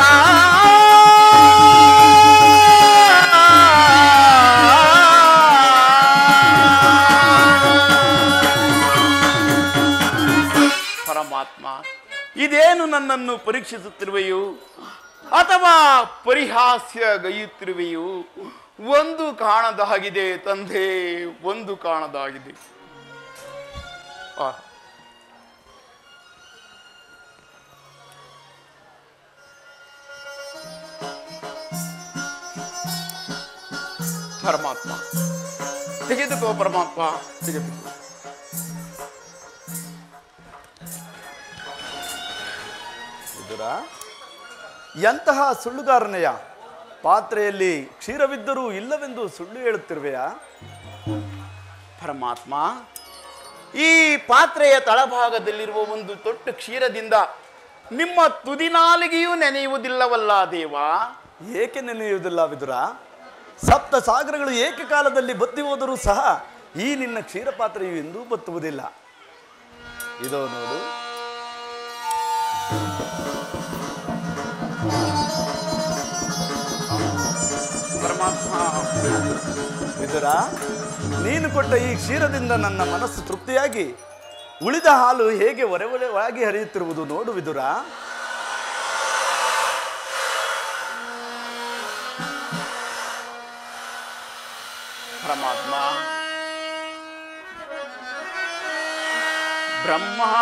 S1: ಪರಮಾತ್ಮ, ಇದೇನು ನನ್ನನ್ನು ಪರೀಕ್ಷಿಸುತ್ತಿರುವೆಯೋ ಅಥವಾ ಪರಿಹಾಸ್ಯಗೈಯುತ್ತಿರುವೆಯೋ? ಒಂದು ಕಾಣದಾಗಿದೆ ತಂದೆ, ಒಂದು ಕಾಣದಾಗಿದೆ. ಪರಮಾತ್ಮ ತೆಗೆದುಕೋ, ಪರಮಾತ್ಮ ತೆಗೆದುಕೋ.
S2: ವಿದುರ, ಎಂತಹ ಸುಳ್ಳುಗಾರನೆಯ? ಪಾತ್ರೆಯಲ್ಲಿ ಕ್ಷೀರವಿದ್ದರೂ ಇಲ್ಲವೆಂದು ಸುಳ್ಳು ಹೇಳುತ್ತಿರುವೆಯಾ?
S1: ಪರಮಾತ್ಮ, ಈ ಪಾತ್ರೆಯ ತಳಭಾಗದಲ್ಲಿರುವ ಒಂದು ತೊಟ್ಟು ಕ್ಷೀರದಿಂದ ನಿಮ್ಮ ತುದಿನಾಲಿಗೆಯೂ ನೆನೆಯುವುದಿಲ್ಲವಲ್ಲ ದೇವ?
S2: ಏಕೆ ನೆನೆಯುವುದಿಲ್ಲ ವಿದುರ? ಸಪ್ತ ಸಾಗರಗಳು ಏಕಕಾಲದಲ್ಲಿ ಬತ್ತಿ ಹೋದರೂ ಸಹ ಈ ನಿನ್ನ ಕ್ಷೀರ ಪಾತ್ರೆಯು ಎಂದೂ ಬತ್ತುವುದಿಲ್ಲ. ಇದೋ ನೋಡು.
S1: ಪರಮಾತ್ಮ,
S2: ವಿದುರ, ನೀನು ಕೊಟ್ಟ ಈ ಕ್ಷೀರದಿಂದ ನನ್ನ ಮನಸ್ಸು ತೃಪ್ತಿಯಾಗಿ ಉಳಿದ ಹಾಲು ಹೇಗೆ ಒಳಗೆ ಹರಿಯುತ್ತಿರುವುದು ನೋಡು ವಿದುರ.
S1: ಪರಮಾತ್ಮ, ಬ್ರಹ್ಮಾಂಡಾಧೀಶಂ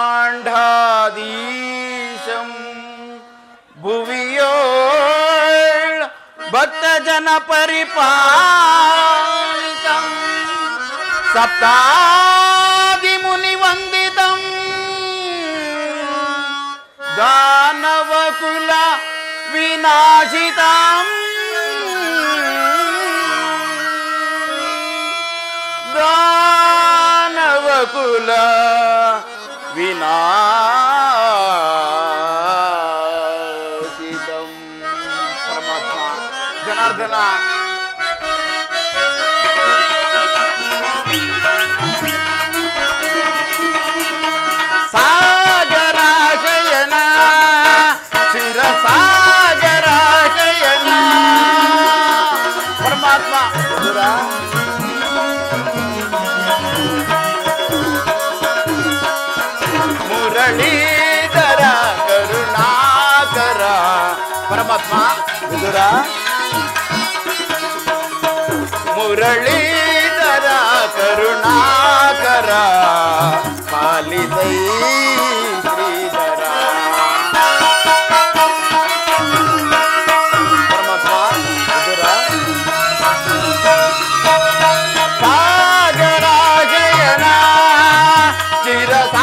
S1: ಭುವಿಯೋಳ್ ಭಕ್ತ ಜನ ಪರಿಪಾಲಿತಂ ಸಪ್ತಾದಿ ಮುನಿ ವಂದಿತಂ ದಾನವ ಕುಲ ವಿನಾಶಿತಂ ದಾನವ ಕುಲ ವಿನಾಶಿತಂ. ಪರಮಾತ್ಮ, ಜನಾರ್ದನ, ಸಾಗರಾಶಯನ ಕ್ಷೀರಸಾಗರಾಶಯನ. ಪರಮಾತ್ಮ, ಮುರಳೀಧರ ಕರುಣಾಕರ. ಪರಮಾತ್ಮ,
S2: ವಿದುರ,
S1: ಮುರಳೀಧರ ಕರುಣಾಕರ ಪಾಲಿದೈ ಶ್ರೀಧರ. ಪರಮಾತ್ಮ,
S2: ವಿದುರ,
S1: ಸಾಗರಾಶಯನ ಚಿರಸಾಗರಾಶಯನ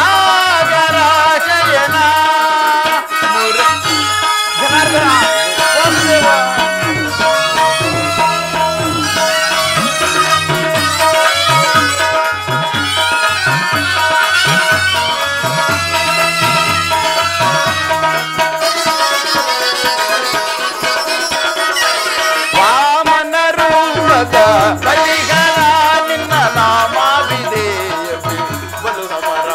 S1: ಜನಾರ್ದನ. ವಾಮನ ರೂಪದ ಬಲಿಗರ ನಿನ್ನ ನಾಮಾವಿದೆಯೇ ಬಲು ಅಮರ.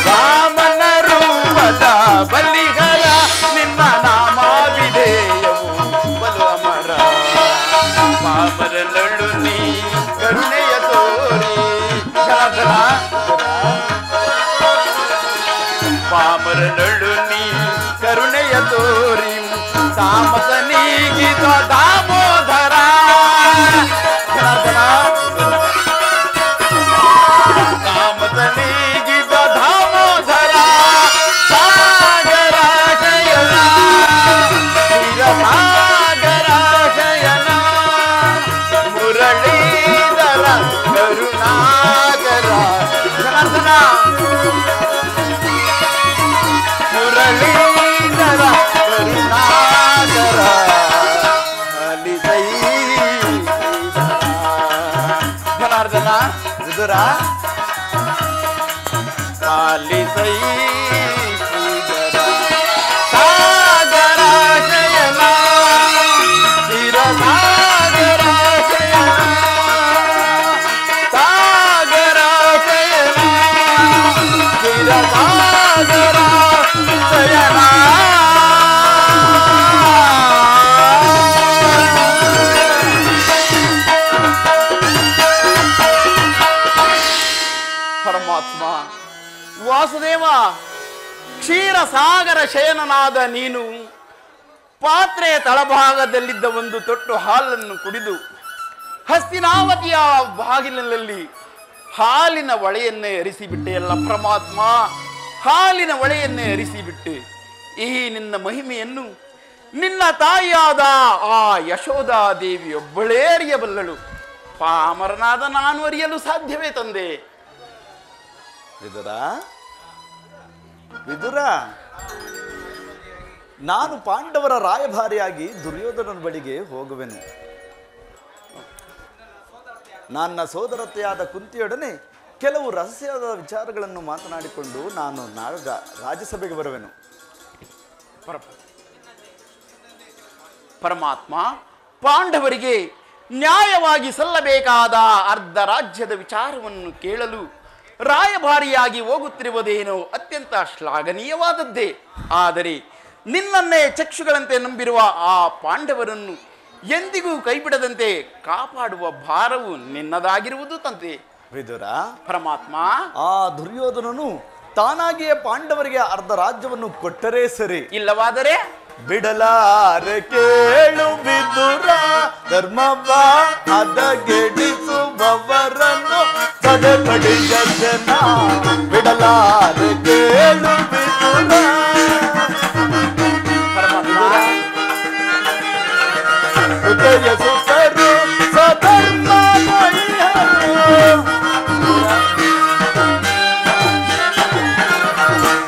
S1: ವಾಮನ ರೂಪದ ಬಲಿಗರ ನಿನ್ನ ನಾಮಾವಿದೆಯವು ಬಲು ಅಮರ. ಪಾಮರನಳು ನೀ ಕರುಣೆಯ ತೋರಿ. ಪಾಮರನಳು ನೀ ಕರುಣೆಯ ತೋರಿ ತಾಮಸ ನೀಗಿದ ದಾಮೋದರ. ತಾಮಸ ನೀಗಿದ ದಾಮೋದರ ಸಾಗರಾಶಯನ ಕ್ಷೀರಸಾಗರಾಶಯನ ಮುರಳೀಧರ ಕರುಣಾಕರ. ಜನಾರ್ದನ, ಮುರಳೀಧರ ಕರುಣಾಕರ ಪಾಲಿದೈ ಜನಾರ್ದನ.
S2: ವಿದುರ,
S1: ಪಾಲಿದೈ ಶ್ರೀಧರ. ಸಾಗರಾಶಯನ ಚಿರಸಾಗರಾಶಯನ ಸಾಗರಾಶಯನ ಚಿರಸಾಗರಾಶಯನ. ವಾಸುದೇವ, ಕ್ಷೀರಸಾಗರ ಶಯನನಾದ ನೀನು ಪಾತ್ರೆಯ ತಳಭಾಗದಲ್ಲಿದ್ದ ಒಂದು ತೊಟ್ಟು ಹಾಲನ್ನು ಕುಡಿದು ಹಸ್ತಿನಾವತಿಯ ಬಾಗಿಲಿನಲ್ಲಿ ಹಾಲಿನ ಒಳೆಯನ್ನೇ ಹರಿಸಿಬಿಟ್ಟೆಯಲ್ಲ ಪರಮಾತ್ಮ. ಹಾಲಿನ ಒಳೆಯನ್ನೇ ಹರಿಸಿಬಿಟ್ಟೆ. ಈ ನಿನ್ನ ಮಹಿಮೆಯನ್ನು ನಿನ್ನ ತಾಯಿಯಾದ ಆ ಯಶೋಧಾದೇವಿಯೊಬ್ಬಳೇ ಅರಿಯಬಲ್ಲಳು. ಪಾಮರನಾದ ನಾನು ಅರಿಯಲು ಸಾಧ್ಯವೇ ತಂದೆ?
S2: ವಿದುರ, ವಿದುರ, ನಾನು ಪಾಂಡವರ ರಾಯಭಾರಿಯಾಗಿ ದುರ್ಯೋಧನನ ಬಳಿಗೆ ಹೋಗುವೆನು. ನನ್ನ ಸೋದರತೆಯಾದ ಕುಂತಿಯೊಡನೆ ಕೆಲವು ರಹಸ್ಯದ ವಿಚಾರಗಳನ್ನು ಮಾತನಾಡಿಕೊಂಡು ನಾನು ನಾಳೆ ರಾಜ್ಯಸಭೆಗೆ ಬರುವೆನು.
S1: ಪರಮಾತ್ಮ, ಪಾಂಡವರಿಗೆ ನ್ಯಾಯವಾಗಿ ಸಲ್ಲಬೇಕಾದ ಅರ್ಧ ರಾಜ್ಯದ ವಿಚಾರವನ್ನು ಕೇಳಲು ರಾಯಭಾರಿಯಾಗಿ ಹೋಗುತ್ತಿರುವುದೇನೋ ಅತ್ಯಂತ ಶ್ಲಾಘನೀಯವಾದದ್ದೇ. ಆದರೆ ನಿನ್ನನ್ನೇ ಚಕ್ಷುಗಳಂತೆ ನಂಬಿರುವ ಆ ಪಾಂಡವರನ್ನು ಎಂದಿಗೂ ಕೈಬಿಡದಂತೆ ಕಾಪಾಡುವ ಭಾರವು ನಿನ್ನದಾಗಿರುವುದು ತಂದೆ.
S2: ವಿದುರ,
S1: ಪರಮಾತ್ಮ,
S2: ಆ ದುರ್ಯೋಧನನು ತಾನಾಗಿಯೇ ಪಾಂಡವರಿಗೆ ಅರ್ಧ ರಾಜ್ಯವನ್ನು ಕೊಟ್ಟರೆ ಸರಿ, ಇಲ್ಲವಾದರೆ ಬಿಡಲಾರೆ ಕೇಳು ವಿದುರ. ಧರ್ಮವ ಹದಗೆಡಿಸುವವರನ್ನು ಸದೆಬಡಿಯ ಜನ ಬಿಡಲಾರೆ ಕೇಳು ವಿದುರ. ಹೃದಯ ಸುತರು ಸಧರ್ಮಮಯ್ಯರು,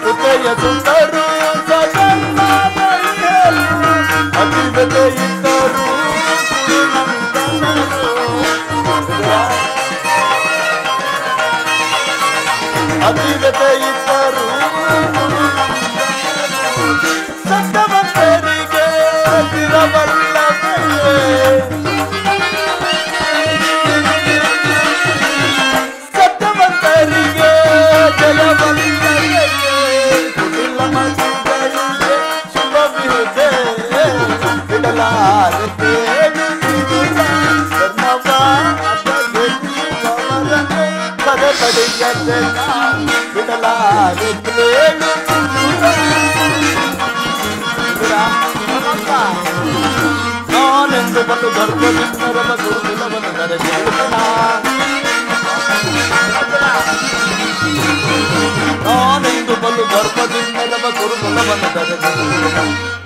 S2: ಹೃದಯ ಸುತರು ಸಧರ್ಮಮಯ್ಯರು, ಅತಿವತೆ ಇದ್ದರು ಅತಿವತೆ ಇದ್ದರು ಸತ್ತವಂತರಿಗೆ ತಿರವಲ್ಲವೇ. ಸತ್ತವಂತರಿಗೆ ಜಯವಲ್ಲವೇ. ಕುಟಿಲ ಮಧುಗಳಿಗೆ ಶುಭವಿರುದೆ. ಬಿಡಲಾರೆ ಕೇಳು ವಿದುರ. ಧರ್ಮವ ಹದಗೆಡಿಸುವವರನ್ನು ಸದೆಬಡಿಯ ಜನ ಬಿಡಲಾರೆ ಕೇಳು ವಿದುರ. ನಾನೆಂದು ಬಂದು ಗರ್ಭದಿಂದರವ ಗುರುಕುಲವನ್ನು ನಡೆಸಿರುತ್ತೇನ. ನಾನೆಂದು ಬಂದು ಗರ್ಭದಿಂದರವ ಗುರುಕುಲವನ್ನು ನಡೆಸಿರುತ್ತೇನ.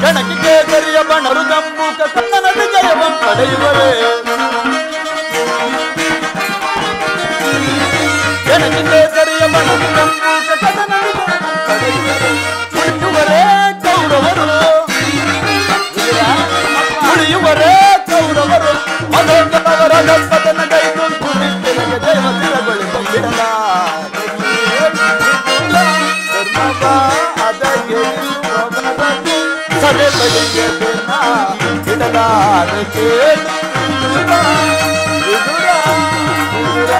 S2: ಗಣಕಿಗೆ ಕರಿಯ ಬಣರು ಗಂಬೂಕ ಕನ್ನಡ ವಿಜಯವನ್ನು ಪಡೆಯುವರೇ. ಗಣಕಿಗೆ ಕರಿಯ ಬಣರು ಗಂಬೂಕ ಕನ್ನಡ ವಿಜಯವನ್ನು ಪಡೆಯುವರೇ. ಉಳಿಯುವರೇ ಕೌರವರು, ಉಳಿಯುವರೇ ಕೌರವರು. ಮಧೋದರವರ ಗರ್ಭದನ್ನ ಕೈದು ಕುರಿತಿರಗೆ ದೇವತಿರಗೊಳಿಸ ಬಿಡಲಾರೆ ಧರ್ಮವ ಹದಗೆಡಿಸುವವರನ್ನು ಸದೆಬಡಿಯ ಜನ ಬಿಡಲಾರೆ ಕೇಳು ವಿದುರ. ವಿದುರ, ವಿದುರ.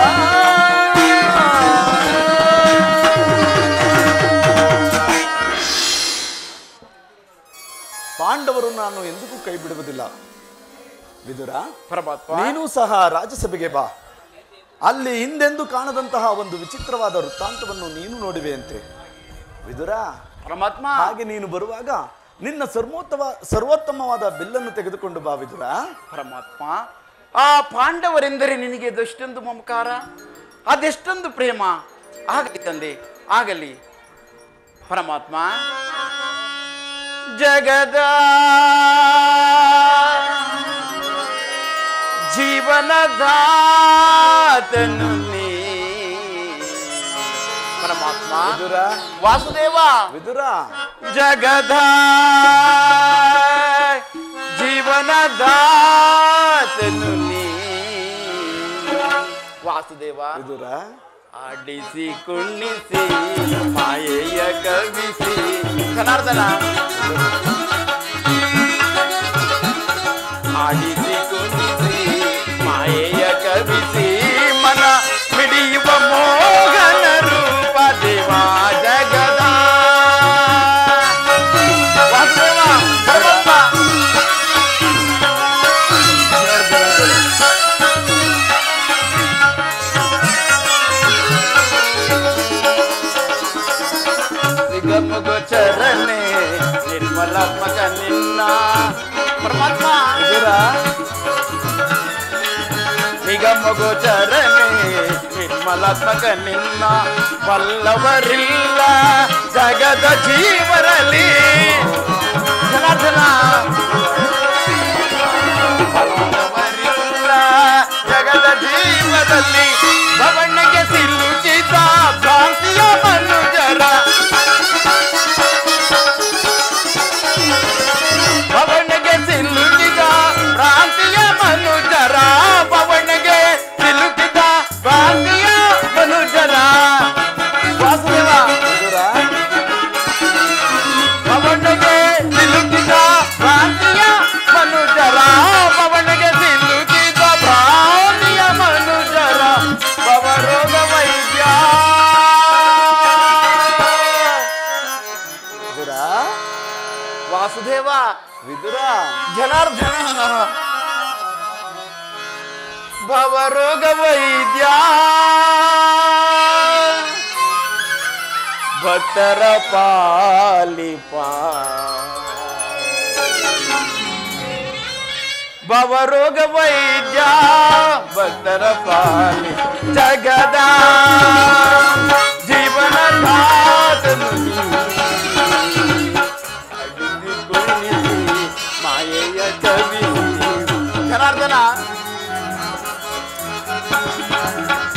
S2: ಪಾಂಡವರು ನಾನು ಎಂದಿಗೂ ಕೈ ಬಿಡುವುದಿಲ್ಲ. ವಿದುರ,
S1: ಪರಮಾತ್ಮ,
S2: ನೀನು ಸಹ ರಾಜ್ಯಸಭೆಗೆ ಬಾ. ಅಲ್ಲಿ ಹಿಂದೆಂದು ಕಾಣದಂತಹ ಒಂದು ವಿಚಿತ್ರವಾದ ವೃತ್ತಾಂತವನ್ನು ನೀನು ನೋಡಿವೆಯಂತೆ. ವಿದುರ,
S1: ಪರಮಾತ್ಮ,
S2: ಹಾಗೆ ನೀನು ಬರುವಾಗ ನಿನ್ನ ಸರ್ವೋತ್ತಮವಾದ ಬಿಲ್ಲನ್ನು ತೆಗೆದುಕೊಂಡು ಬಾ ವಿದುರ.
S1: ಪರಮಾತ್ಮ, ಆ ಪಾಂಡವರೆಂದರೆ ನಿನಗೆ ಅದೆಷ್ಟೊಂದು ಮಮಕಾರ, ಅದೆಷ್ಟೊಂದು ಪ್ರೇಮ. ಆಗಲಿ ತಂದೆ, ಆಗಲಿ. ಪರಮಾತ್ಮ, ಜಗದ ಜೀವನದಾತನು ನೀ. ಪರಮಾತ್ಮ,
S2: ವಿದುರ,
S1: ವಾಸುದೇವ,
S2: ವಿದುರ.
S1: ಜಗದ ಜೀವನದಾತನು ನೀ. ವಾಸುದೇವ,
S2: ವಿದುರ.
S1: ಆಡಿಸಿ ಕುಣಿಸಿ ಮಾಯೆಯ ಕವಿಸಿ. ಜನಾರ್ದನ, ಆಡಿಸಿ ಕುಣಿಸಿ ಮಾಯೆಯ ಕವಿಸಿ ಮನ ಮಿಡಿಯುವ ಮೋಹನ ರೂಪ ದೇವ ಜಗದ. ವಾಸುದೇವ, ಪರಮಾತ್ಮ, ನಿಗಮಗೋಚರನೇ ನಿರ್ಮಲಾತ್ಮಕ ನಿನ್ನ ಬಲ್ಲವರಿಲ್ಲ ಜಗದ ಜೀವರಲ್ಲಿ ಜನಾರ್ದನ ಬಲ್ಲವರಿಲ್ಲ ಜಗದ ಜೀವದಲ್ಲಿ ಭವನಿಗೆ ಸಿಲುಕಿದ ಭ್ರಾಂತಿಯ ಮನುಜರ ಭವನಿಗೆ ಸಿಲುಕಿದ ಭ್ರಾಂತಿಯ ಮನುಜರ ಭವನಿಗೆ ಸಿಲುಕಿದ ಭ್ರಾಂತಿಯ ಮನುಜರ ವಾಸುದೇವ ಭವನಿಗೆ ಸಿಲುಕಿದ ಭ್ರಾಂತಿಯ ಮನುಜರ ಭವನಿಗೆ ಸಿಲುಕಿದ ಭ್ರಾಂತಿಯ ಮನುಜರ ಭವರೋಗ ವೈದ್ಯ ವಾಸುದೇವ ವಿದುರ ಜನಾರ್ದನ ಭವರೋಗ ವೈದ್ಯ ಭಕ್ತರ ಪಾಲಿಪ ಭವರೋಗ ವೈದ್ಯ ಭಕ್ತರ ಪಾಲಿ ಜಗದ ಜೀವನ ದಾತನು ಮಾಯೆಯ ಕವಿ ಜನಾರ್ದನ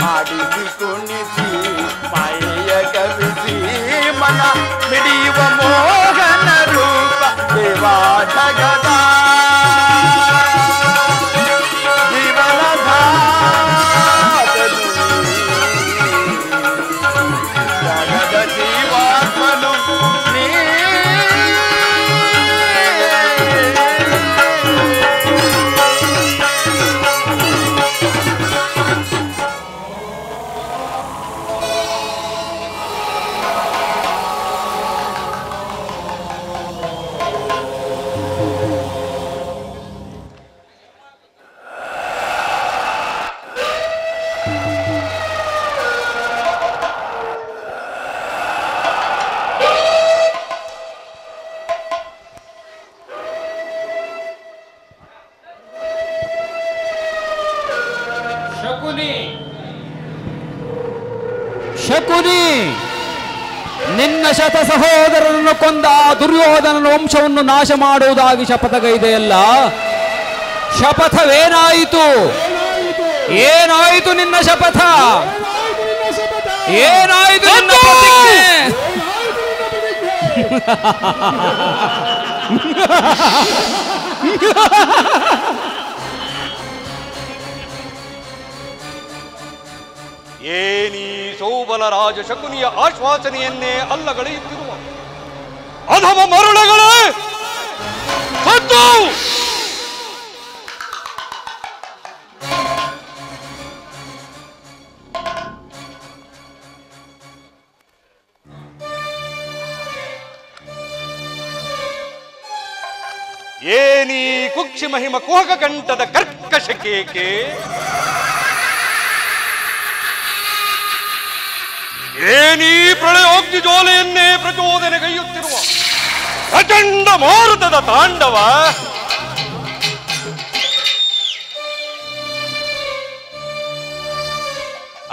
S1: ಮಾಡಿಸಿ ಕುಣಿಸಿ ಮಾಯೆಯ ಕವಿಸಿ ಮನ ಹಿಡಿಯುವ ಮೋಹನ ರೂಪ ದೇವಾ ಜಗದ ಜೀವನ ಧಾತನು ಜಗದ ಜೀವಾತ್ಮನು ನೀ
S3: ಶಕುನಿ, ನಿನ್ನ ಶತ ಸಹೋದರನನ್ನು ಕೊಂದ ದುರ್ಯೋಧನನ ವಂಶವನ್ನು ನಾಶ ಮಾಡುವುದಾಗಿ ಶಪಥಗೈದೆಯಲ್ಲ, ಶಪಥವೇನಾಯಿತು? ಏನಾಯಿತು ನಿನ್ನ ಶಪಥ? ಏನಾಯಿತು ನಿನ್ನ ಪ್ರತಿಜ್ಞೆ?
S4: ಏನೀ ಸೌಬಲ ರಾಜ ಶಕುನಿಯ ಆಶ್ವಾಸನೆಯನ್ನೇ ಅಲ್ಲಗಳೆಯುತ್ತಿರುವ ಅಧಮ ಮರುಳಗಳೇ, ಸತ್ತು ಏನೀ ಕುಕ್ಷಿ ಮಹಿಮ ಕುಹಕ ಕಂಠದ ಕರ್ಕಶ ಕೇಕೆ, ಏನೀ ಪ್ರಳಯೋಗ್ನಿ ಜ್ವಾಲೆಯನ್ನೇ ಪ್ರಚೋದನೆಗೈಯುತ್ತಿರುವ ಪ್ರಚಂಡ ಮಾರುತದ ತಾಂಡವ,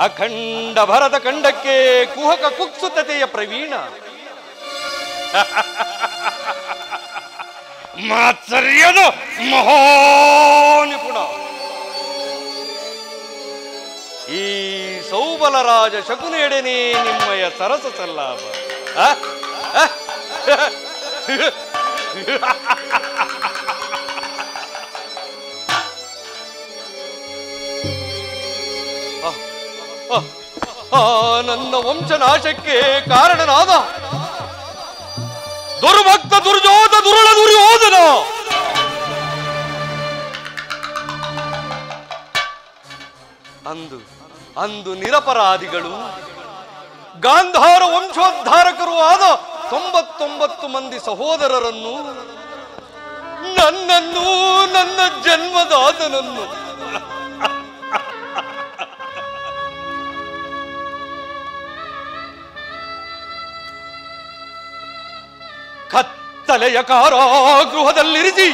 S4: ಅಖಂಡ ಭರದ ಖಂಡಕ್ಕೆ ಕುಹಕ ಕುಕ್ಸುತತೆಯ ಪ್ರವೀಣ, ಮಾತ್ಸರ್ಯದ ಮಹಾನಿಪುಣ ಈ ಸೌಬಲ ರಾಜ ಶಕುನಿಯೆಡೆನೇ ನಿಮ್ಮಯ ಸರಸ ಸಲ್ಲಾಪ. ನನ್ನ ವಂಶನಾಶಕ್ಕೆ ಕಾರಣನಾದ ದುರ್ಭಕ್ತ ದುರ್ಜೋಧ ದುರುಳ ದುರ್ಯೋಧನ ಅಂದು ನಿರಪರಾಧಿಗಳು ಗಾಂಧಾರ ವಂಶೋದ್ಧಾರಕರು ಆದ 99 ಮಂದಿ ಸಹೋದರರನ್ನು, ನನ್ನನ್ನು, ನನ್ನ ಜನ್ಮದಾತನನ್ನು ಕತ್ತಲೆಯ ಕಾರಾಗೃಹದಲ್ಲಿರಿಸಿ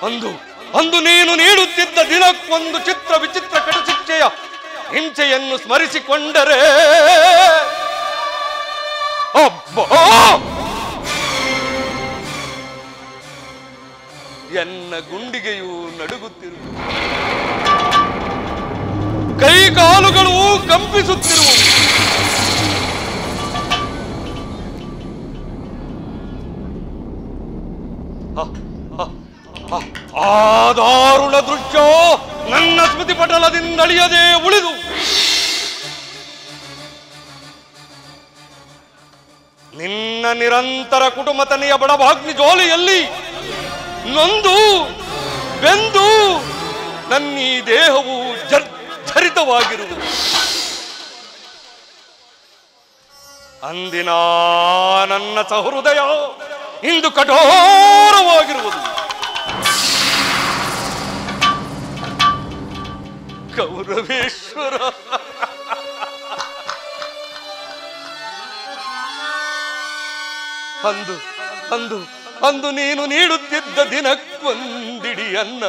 S4: ಅಂದು ನೀನು ನೀಡುತ್ತಿದ್ದ ದಿನಕ್ಕೊಂದು ಚಿತ್ರ ವಿಚಿತ್ರ ಕಟಿಸಿ ಹಿಂಸೆಯನ್ನು ಸ್ಮರಿಸಿಕೊಂಡರೆ ಅಬ್ಬೋ ಎನ್ನ ಗುಂಡಿಗೆಯೂ ನಡುಗುತ್ತಿರುವುದು, ಕೈಕಾಲುಗಳು ಕಂಪಿಸುತ್ತಿರುವುದು. ಆ ದಾರುಣ ದೃಶ್ಯ ನನ್ನ ಸ್ಮೃತಿ ಪಟಲದಿಂದ ಅಳಿಯದೆ ಉಳಿದು ನಿನ್ನ ನಿರಂತರ ಕುಟುಂಬತನೆಯ ಬಡಭಾಗ್ನಿ ಜೋಲಿಯಲ್ಲಿ ನೊಂದು ಬೆಂದು ನನ್ನೀ ದೇಹವು ಜರ್ಜರಿತವಾಗಿರುವುದು. ಅಂದಿನ ನನ್ನ ಸಹೃದಯ ಇಂದು ಕಠೋರವಾಗಿರುವುದು. ಕೌರವೇಶ್ವರ, ಅಂದು ಅಂದು ಅಂದು ನೀನು ನೀಡುತ್ತಿದ್ದ ದಿನಕ್ಕೊಂದಿಡಿ ಅನ್ನ,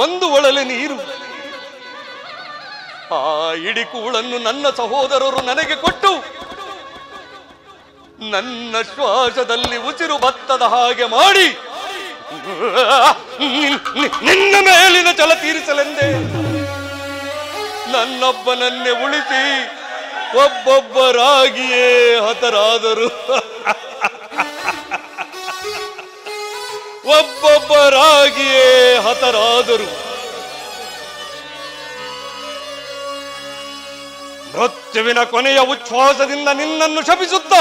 S4: ಒಂದು ಒಳಲೆ ನೀರು, ಆ ಇಡಿ ಕೂಳನ್ನು ನನ್ನ ಸಹೋದರರು ನನಗೆ ಕೊಟ್ಟು ನನ್ನ ಶ್ವಾಸದಲ್ಲಿ ಉಸಿರು ಭತ್ತದ ಹಾಗೆ ಮಾಡಿ ನಿನ್ನ ಮೇಲಿನ ಛಲ ತೀರಿಸಲೆಂದೇ ನನ್ನೊಬ್ಬನನ್ನೇ ಉಳಿಸಿ ಒಬ್ಬೊಬ್ಬರಾಗಿಯೇ ಹತರಾದರು. ಒಬ್ಬೊಬ್ಬರಾಗಿಯೇ ಹತರಾದರು. ಮೃತ್ಯುವಿನ ಕೊನೆಯ ಉಚ್ಛ್ವಾಸದಿಂದ ನಿನ್ನನ್ನು ಶಪಿಸುತ್ತ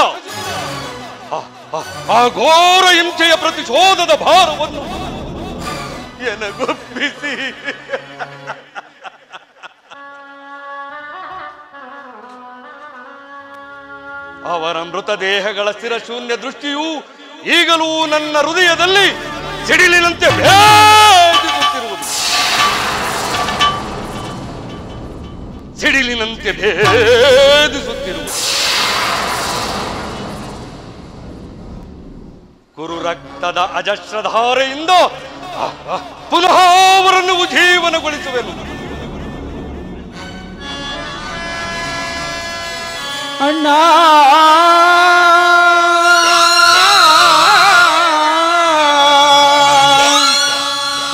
S4: ಆ ಘೋರ ಹಿಂಸೆಯ ಪ್ರತಿಶೋಧದ ಭಾರವನ್ನು ಎನಗೊಪ್ಪಿಸಿ ಅವರ ಮೃತದೇಹಗಳ ಸ್ಥಿರಶೂನ್ಯ ದೃಷ್ಟಿಯು ಈಗಲೂ ನನ್ನ ಹೃದಯದಲ್ಲಿ ಸಿಡಿಲಿನಂತೆ ಭೇದಿಸುತ್ತಿರುವುದು. ಸಿಡಿಲಿನಂತೆ ಭೇದಿಸುತ್ತಿರುವುದು. ಕುರು ರಕ್ತದ ಅಜಸ್ರಧಾರೆಯಿಂದ ಪುನಃ ಅವರನ್ನು ಉಜ್ಜೀವನಗೊಳಿಸುವೆನು.
S3: ಅಣ್ಣ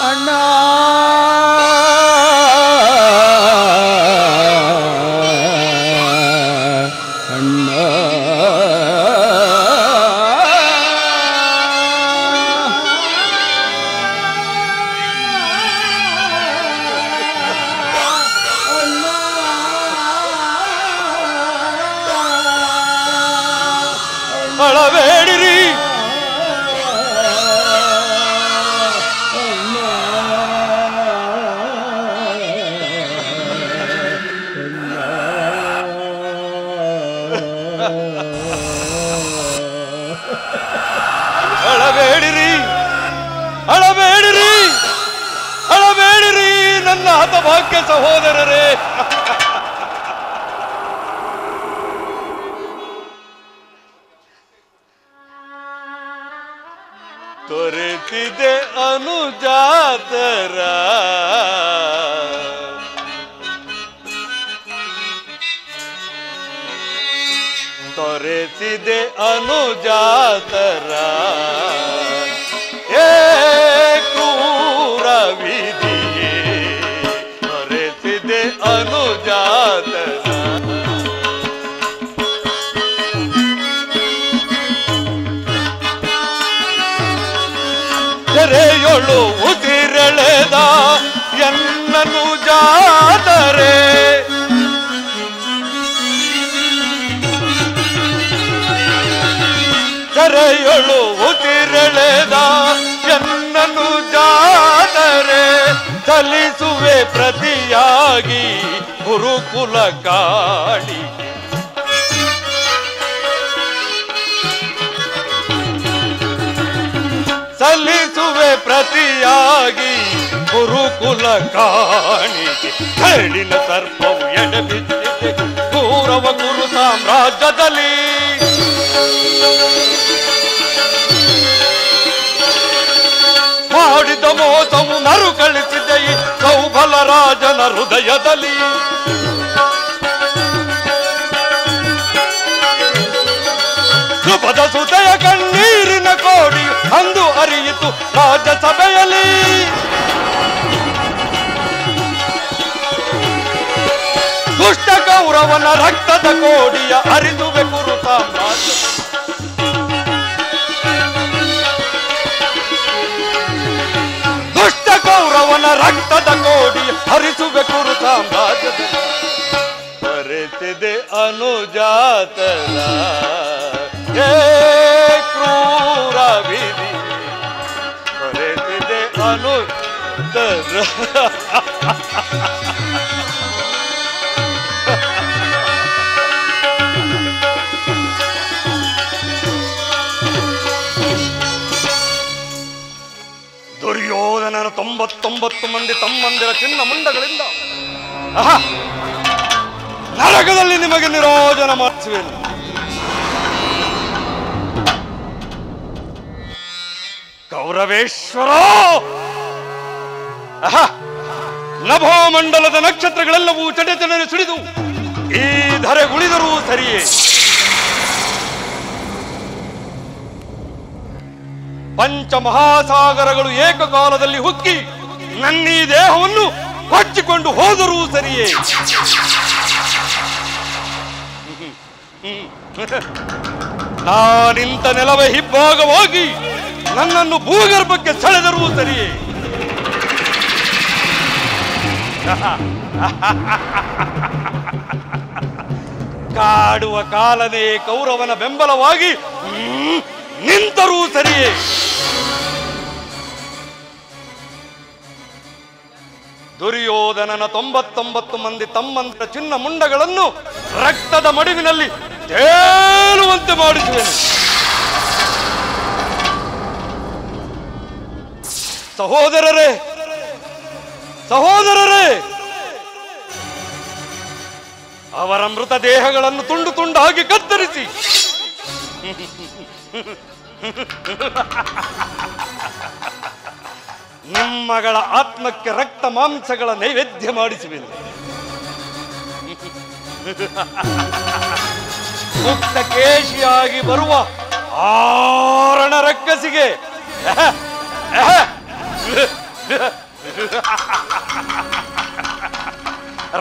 S3: ಅಣ್ಣ ಅಣ್ಣ
S4: ಅಳಬೇಡಿರಿ, ಅಳಬೇಡಿರಿ, ಅಳಬೇಡಿರಿ, ಅಳಬೇಡಿರಿ ನನ್ನ ಹತಭಾಗ್ಯ ಸಹೋದರರೇ. ತೊರೆತಿದೆ ಅನುಜಾತರ ತೊರೆತಿದೆ ಅನುಜಾತರ ಏ ಕ್ರೂರ ವಿಧಿಯೇ ತೊರೆತಿದೆ ಅನುಜಾತರ. ತೆರೆಯೊಳು ಉಸಿರೆಳೆದ ಎನ್ನನು ಜಾದರೆ ತೆರೆಯೊಳು ಉಸಿರೆಳೆದ ಎನ್ನನು ಜಾದರೆ ಸಲ್ಲಿಸುವೆ ಪ್ರತಿಯಾಗಿ ಗುರುಕುಲ ಕಾಳಿ. ಸಲ್ಲಿಸುವೆ ಪ್ರತಿಯಾಗಿ ಗುರುಕುಲ ಕಾಣಿಕೆ. ಕರಡಿನ ಸರ್ಪವು ಎಡಬಿದ್ದಿದೆ ಗೌರವ ಗುರು ಸಾಮ್ರಾಜ್ಯದಲ್ಲಿ. ಮಾಡಿದ ಮೋಸವು ಮರುಕಳಿಸಿದೆ ಈ ಕೌಬಲರ ಹೃದಯದಲ್ಲಿ. ಸುಪದ ಸುತೆಯ ಕಣ್ಣೀರಿನ ಕೋಡಿ ಅಂದು ಅರಿಯಿತು ರಾಜ್ಯಸಭೆಯಲ್ಲಿ. ದುಷ್ಟ ಕೌರವನ ರಕ್ತದ ಕೋಡಿಯ ಅರಿದುವೆ ಕುರು ಸಾಮ್ರಾಜ್ಯ. ದುಷ್ಟ ಕೌರವನ ರಕ್ತದ ಕೋಡಿಯ ಹರಿಸುವೆ ಕುರು ಸಾಮ್ರಾಜ್ಯದಲ್ಲಿ. ಬರೆತಿದೆ ಅನುಜಾತನ ಕ್ರೂರ ವಿಧಿ, ಬರೆತಿದೆ ಅನುಜಾತನ. ದುರ್ಯೋಧನನ 99 ಮಂದಿ ತಮ್ಮಂದಿರ ಚಿನ್ನ ಮುಂಡಗಳಿಂದ ನರಕದಲ್ಲಿ ನಿಮಗೆ ನಿರೋಜನ ಮಾಡಿಸುವೆನು. ಕೌರವೇಶ್ವರ, ನಭೋಮಂಡಲದ ನಕ್ಷತ್ರಗಳೆಲ್ಲವೂ ಚಟಚಟನೆ ಸಿಡಿದು ಈ ಧರೆ ಉಳಿದರೂ ಸರಿಯೇ. ಪಂಚಮಹಾಸಾಗರಗಳು ಏಕಕಾಲದಲ್ಲಿ ಹುಕ್ಕಿ ನನ್ನೀ ದೇಹವನ್ನು ಕೊಚ್ಚಿಕೊಂಡು ಹೋದರೂ ಸರಿಯೇ. ನಾನಿಂತ ನೆಲವೇ ಹಿಬ್ಬಾಗವಾಗಿ ನನ್ನನ್ನು ಭೂಗರ್ಭಕ್ಕೆ ಸೆಳೆದರೂ ಸರಿಯೇ. ಕಾಡುವ ಕಾಲನೇ ಕೌರವನ ಬೆಂಬಲವಾಗಿ ನಿಂತರೂ ಸರಿಯೇ. ದುರ್ಯೋಧನನ 99 ಮಂದಿ ತಮ್ಮಂದಿರ ಚಿನ್ನ ಮುಂಡಗಳನ್ನು ರಕ್ತದ ಮಡುವಿನಲ್ಲಿ ತೇಲುವಂತೆ ಮಾಡಿಸುವೆನು. ಸಹೋದರರೇ, ಸಹೋದರರೇ, ಅವರ ಮೃತ ದೇಹಗಳನ್ನು ತುಂಡು ತುಂಡಾಗಿ ಕತ್ತರಿಸಿ ನಿಮ್ಮಗಳ ಆತ್ಮಕ್ಕೆ ರಕ್ತ ಮಾಂಸಗಳ ನೈವೇದ್ಯ ಮಾಡಿಸುವೆನು. ಮುಕ್ತ ಕೇಶಿಯಾಗಿ ಬರುವ ಆರಣ ರಕ್ಕಸಿಗೆ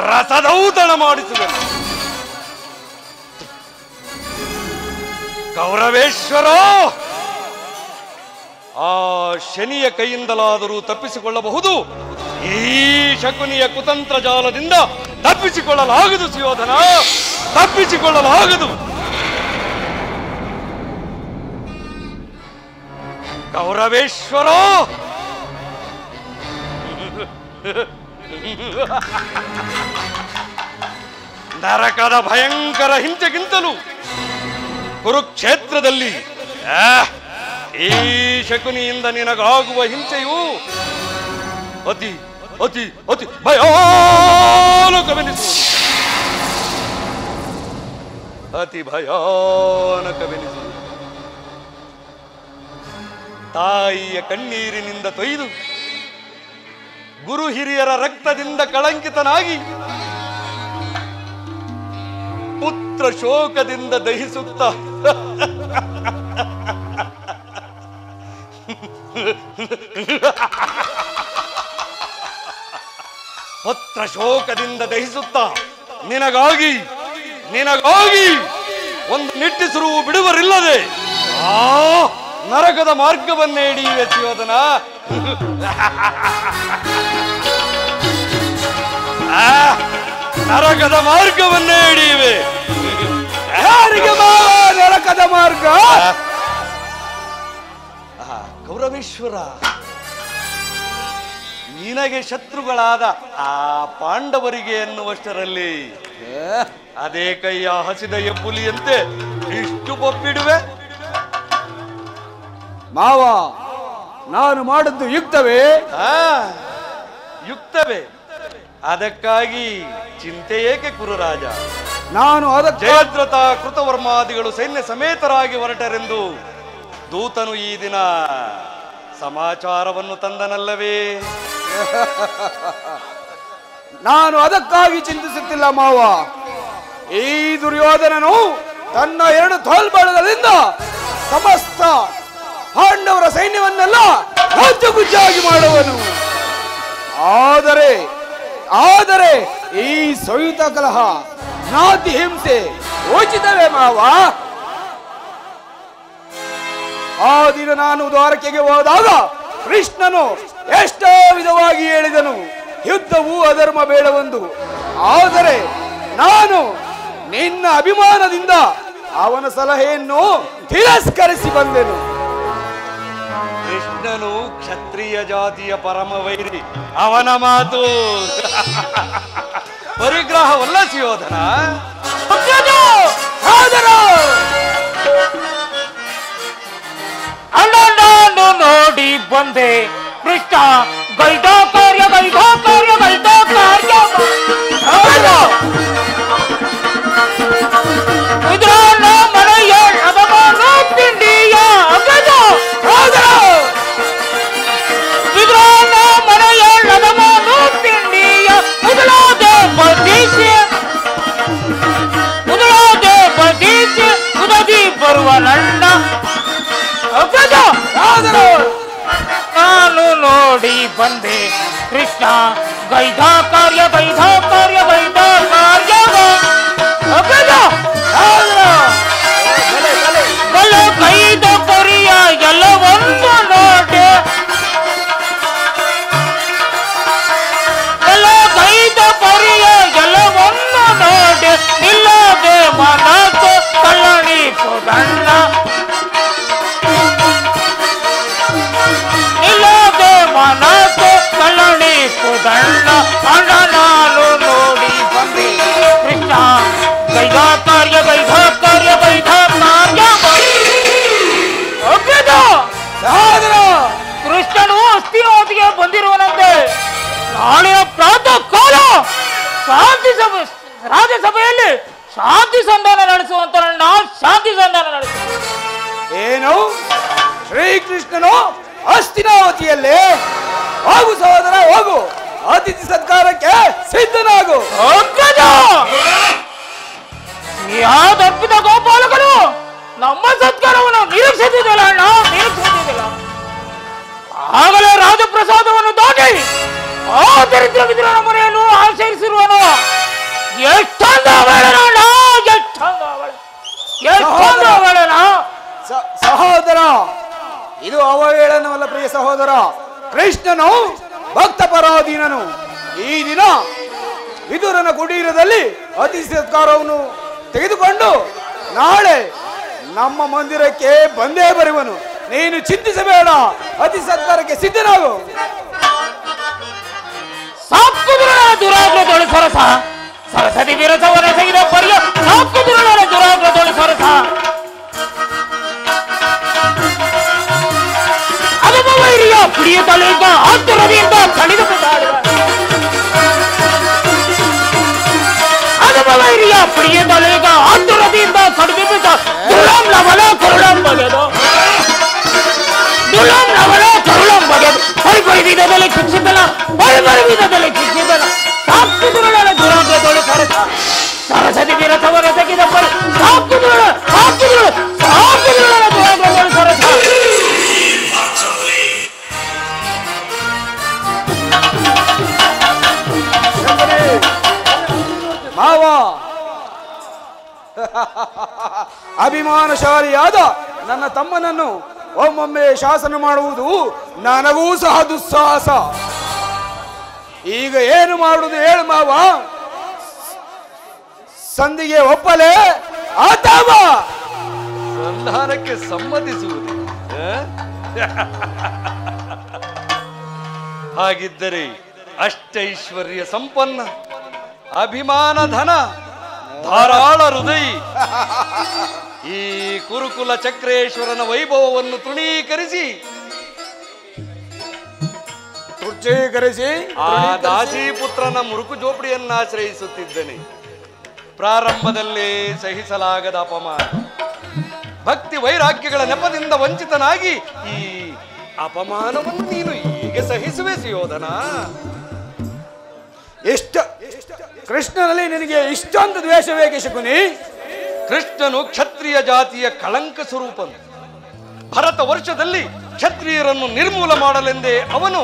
S4: ರಸದೌತಣ ಮಾಡಿಸುವೆನು. ಕೌರವೇಶ್ವರ, ಆ ಶನಿಯ ಕೈಯಿಂದಲಾದರೂ ತಪ್ಪಿಸಿಕೊಳ್ಳಬಹುದು, ಈ ಶಕುನಿಯ ಕುತಂತ್ರ ಜಾಲದಿಂದ ತಪ್ಪಿಸಿಕೊಳ್ಳಲಾಗದು. ಸುಯೋಧನ, ತಪ್ಪಿಸಿಕೊಳ್ಳಲಾಗದು. ಕೌರವೇಶ್ವರ, ನರಕದ ಭಯಂಕರ ಹಿಂಸೆಗಿಂತಲೂ ಕುರುಕ್ಷೇತ್ರದಲ್ಲಿ ಈ ಶಕುನಿಯಿಂದ ನಿನಗಾಗುವ ಹಿಂಸೆಯು ಅತಿ ಅತಿ ಅತಿ ಭಯಾನಕವೆನಿಸುವುದು. ಅತಿ ಭಯಾನಕವೆನಿಸುವುದು. ತಾಯಿಯ ಕಣ್ಣೀರಿನಿಂದ ತೊಯ್ದು ಗುರು ಹಿರಿಯರ ರಕ್ತದಿಂದ ಕಳಂಕಿತನಾಗಿ ಪುತ್ರ ಶೋಕದಿಂದ ದಹಿಸುತ್ತ ಪುತ್ರ ಶೋಕದಿಂದ ದಹಿಸುತ್ತ ನಿನಗಾಗಿ ಒಂದು ನಿಟ್ಟಿಸಿರು ಬಿಡುವರಿಲ್ಲದೆ ಆ ನರಕದ ಮಾರ್ಗವನ್ನೇ ಹಿಡಿಯುವೆ ಸುಯೋಧನ. ನರಕದ ಮಾರ್ಗವನ್ನೇ ಹಿಡಿಯುವೆ.
S2: ಯಾರಿಗೆ ನರಕದ ಮಾರ್ಗ?
S4: ಕೌರವೇಶ್ವರ, ನಿನಗೆ ಶತ್ರುಗಳಾದ ಆ ಪಾಂಡವರಿಗೆ ಎನ್ನುವಷ್ಟರಲ್ಲಿ ಅದೇ ಕೈಯ ಹಸಿದ ಎಬ್ಬುಲಿಯಂತೆ ಇಷ್ಟು ಬೊಬ್ಬಿಡುವೆ.
S3: ಮಾವ, ನಾನು ಮಾಡಿದ್ದು ಯುಕ್ತವೇ?
S4: ಯುಕ್ತವೇ. ಅದಕ್ಕಾಗಿ ಚಿಂತೆ ಏಕೆ ಕುರುರಾಜ?
S3: ನಾನು ಅದಕ್ಕೆ
S4: ಜಯದ್ರಥ ಕೃತವರ್ಮಾದಿಗಳು ಸೈನ್ಯ ಸಮೇತರಾಗಿ ಹೊರಟರೆಂದು ದೂತನು ಈ ದಿನ ಸಮಾಚಾರವನ್ನು ತಂದನಲ್ಲವೇ?
S3: ನಾನು ಅದಕ್ಕಾಗಿ ಚಿಂತಿಸುತ್ತಿಲ್ಲ ಮಾವ. ಈ ದುರ್ಯೋಧನನು ತನ್ನ 2 ತೋಳ್ಬಳಗಳಿಂದ ಸಮಸ್ತ ಪಾಂಡವರ ಸೈನ್ಯವನ್ನೆಲ್ಲ ಗುಜ್ಜಾಗಿ ಮಾಡುವನು. ಆದರೆ ಈ ಸಂಯುತ ಕಲಹ, ನಾತಿ ಹಿಂಸೆ ಉಚಿತವೇ ಮಾವ? ಆ ದಿನ ನಾನು ದ್ವಾರಕೆಗೆ ಹೋದಾಗ ಕೃಷ್ಣನು ಎಷ್ಟೋ ವಿಧವಾಗಿ ಹೇಳಿದನು, ಯುದ್ಧವು ಅಧರ್ಮ ಬೇಡವೆಂದು. ಆದರೆ ನಾನು ನಿನ್ನ ಅಭಿಮಾನದಿಂದ ಅವನ ಸಲಹೆಯನ್ನು ತಿರಸ್ಕರಿಸಿ ಬಂದೆನು.
S4: ಕೃಷ್ಣನು ಕ್ಷತ್ರಿಯ ಜಾತಿಯ ಪರಮ ವೈರಿ. ಅವನ ಮಾತು ಪರಿಗ್ರಹವಲ್ಲ ಸುಯೋಧನ.
S5: ಅಣ್ಣನನ್ನು ನೋಡಿ ಬಂದೆ ಕೃಷ್ಣ, ಗೈದ ಕಾರ್ಯ ವಿದ್ರಾನ ಮನೆಯ ಅಪಮಾನ ತಿಂಡಿಯ ಅಗದ ವಿದ್ರಾನ ಮನೆಯ ಅಪಮಾನ ತಿಂಡಿಯ ಉದಲಾದ ಬದೀಸಿ ಉದದಿ ಬರುವ ನನ್ನ ಅಗದ ನಾನು ನೋಡಿ ಬಂದೆ ಕೃಷ್ಣ, ಗೈದ ಕಾರ್ಯ ಕೈದ ಕೊರಿಯ ಎಲ್ಲವನ್ನು ನೋಡೆ, ಕೈದ ಕೊರಿಯ ಎಲ್ಲವನ್ನು ನೋಡೆ, ನಿಲ್ಲದೆ ಮನಸ್ಸು ಕಳ್ಳಣಿ ಪುಗಣ್ಣ, ನಿಲ್ಲದೆ ಮನಸ್ಸು ಕಳ್ಳಣಿ ಪುಗಣ್ಣ. ಅಣ್ಣ ನಾನು ನೋಡಿ ಬಂದೆ ಕೃಷ್ಣ, ಗೈದ ಕಾರ್ಯ ಕೃಷ್ಣನು ಅಸ್ಥಿನಾವತಿಗೆ ಬಂದಿರುವನಂತೆ. ನಾಳಿನ ಪ್ರಾತಃ ಕಾಲ ರಾಜ್ಯಸಭೆಯಲ್ಲಿ ಶಾಂತಿ ಸಂಧಾನ ನಡೆಸುವಂತ ಶಾಂತಿ ಸಂಧಾನ ನಡೆಸುವ.
S3: ಏನು ಶ್ರೀಕೃಷ್ಣನು ಅಸ್ಥಿನಾವತಿಯಲ್ಲಿ? ಹೋಗು ಸಹೋದರ, ಹೋಗು, ಅತಿಥಿ ಸತ್ಕಾರಕ್ಕೆ ಸಿದ್ಧನಾಗು.
S5: ಯಾದಪ್ಪಿದ ಗೋಪಾಲಕರು ನಮ್ಮ ಸತ್ಕಾರವನ್ನು ನಿರೀಕ್ಷಿಸಿದಿಲ್ಲ ಅಣ್ಣ, ನಿರೀಕ್ಷಿಸಿದಿಲ್ಲ. ಆಗಲೇ ರಾಜಪ್ರಸಾದವನ್ನು ದಾಟಿ ಆ ದರಿದ್ರ ವಿದ್ರೋಹ ಮನೆಯನ್ನು ಆಚರಿಸಿರುವನು. ಎಷ್ಟೊಂದು ಅವಳನ, ಎಷ್ಟೊಂದು ಅವಳನ.
S3: ಸಹೋದರ, ಇದು ಅವಹೇಳನವಲ್ಲ ಪ್ರಿಯ ಸಹೋದರ. ಕೃಷ್ಣನು ಭಕ್ತ ಪರಾಧೀನನು. ಈ ದಿನ ವಿದುರನ ಕುಟೀರದಲ್ಲಿ ಅತಿಥಿ ಸತ್ಕಾರವನ್ನು ತೆಗೆದುಕೊಂಡು ನಾಳೆ ನಮ್ಮ ಮಂದಿರಕ್ಕೆ ಬಂದೇ ಬರುವನು. ನೀನು ಚಿಂತಿಸಬೇಡ, ಅತಿ ಸತ್ಕಾರಕ್ಕೆ ಸಿದ್ಧನಾಗು.
S5: ದುರಾಗ್ರದೊಳು ಸರಸ ಸರಸದಿ ವಿರಸವನ ತೆಗೆದ ಪರ್ಯ ಸಾಕು ದುರಾಗ್ರದೊಳು ಸರಸ ಅನುಭವೈರಿಯ ಪುಡಿಯ ತಲೆಯಿಂದ ಆತುರದಿಂದ ಕಡಿದು ಅನುಭವೈರಿಯ ಪುಡಿಯ ತಲೆಯಿಂದ ಆತುರದಿಂದ ಕಡಿದು ಬಿದ್ದ ದುಳಂ ಲವಲ ಕರುಳಂ ಬಗೆದು ದುಳಂ ಲವಲ ಕರುಳಂ ಬಗೆದು ಪರಿಪರಿ ವಿಧದಲ್ಲಿ ಕಿಚ್ಚಿದ್ದಲ್ಲ, ಪರಿಪರಿ ವಿಧದಲ್ಲಿ ಕಿಚ್ಚಿದ್ದಲ್ಲ. ಸಾಕು ದುರಳ ದುರಾಗ್ರದೊಳು ಸರಸ ಸರಸದಿ ವಿರಸವನ ತೆಗೆದ ಪರಿ ಸಾಕು ದುರಳ ದುರಾಗ್ರದೊಳು ಸರಸ.
S3: ಮಾವ, ಅಭಿಮಾನಶಾಲಿಯಾದ ನನ್ನ ತಮ್ಮನನ್ನು ಒಮ್ಮೊಮ್ಮೆ ಶಾಸನ ಮಾಡುವುದು ನನಗೂ ಸಹ ದುಸ್ಸಾಹಸ. ಈಗ ಏನು ಮಾಡುವುದು ಹೇಳು ಮಾವ? ಸಂಧಿಗೆ ಒಪ್ಪಲೇ ಅಥವಾ
S4: ಸಂಧಾನಕ್ಕೆ ಸಮ್ಮತಿಸುವುದು? ಹಾಗಿದ್ದರೆ ಅಷ್ಟೈಶ್ವರ್ಯ ಸಂಪನ್ನ, ಅಭಿಮಾನ ಧನ, ಧಾರಾಳ ಹೃದಯ ಈ ಕುರುಕುಲ ಚಕ್ರೇಶ್ವರನ ವೈಭವವನ್ನು ತೃಣೀಕರಿಸಿ ಆ ದಾಸಿಪುತ್ರನ ಮುರುಕು ಜೋಪಡಿಯನ್ನಾಶ್ರಯಿಸುತ್ತಿದ್ದನೆ. ಪ್ರಾರಂಭದಲ್ಲೇ ಸಹಿಸಲಾಗದ ಅಪಮಾನ, ಭಕ್ತಿ ವೈರಾಗ್ಯಗಳ ನೆಪದಿಂದ ವಂಚಿತನಾಗಿ ಈ ಅಪಮಾನವನ್ನು ನೀನು ಹೀಗೆ ಸಹಿಸುವೆ ಸುಯೋಧನ?
S3: ಕೃಷ್ಣನಲ್ಲಿ ನಿನಗೆ ಇಷ್ಟೊಂದು ದ್ವೇಷವೇಕೆ ಶಕುನಿ?
S4: ಕೃಷ್ಣನು ಕ್ಷತ್ರಿಯ ಜಾತಿಯ ಕಳಂಕ ಸ್ವರೂಪನು. ಭರತ ವರ್ಷದಲ್ಲಿ ಕ್ಷತ್ರಿಯರನ್ನು ನಿರ್ಮೂಲ ಮಾಡಲೆಂದೇ ಅವನು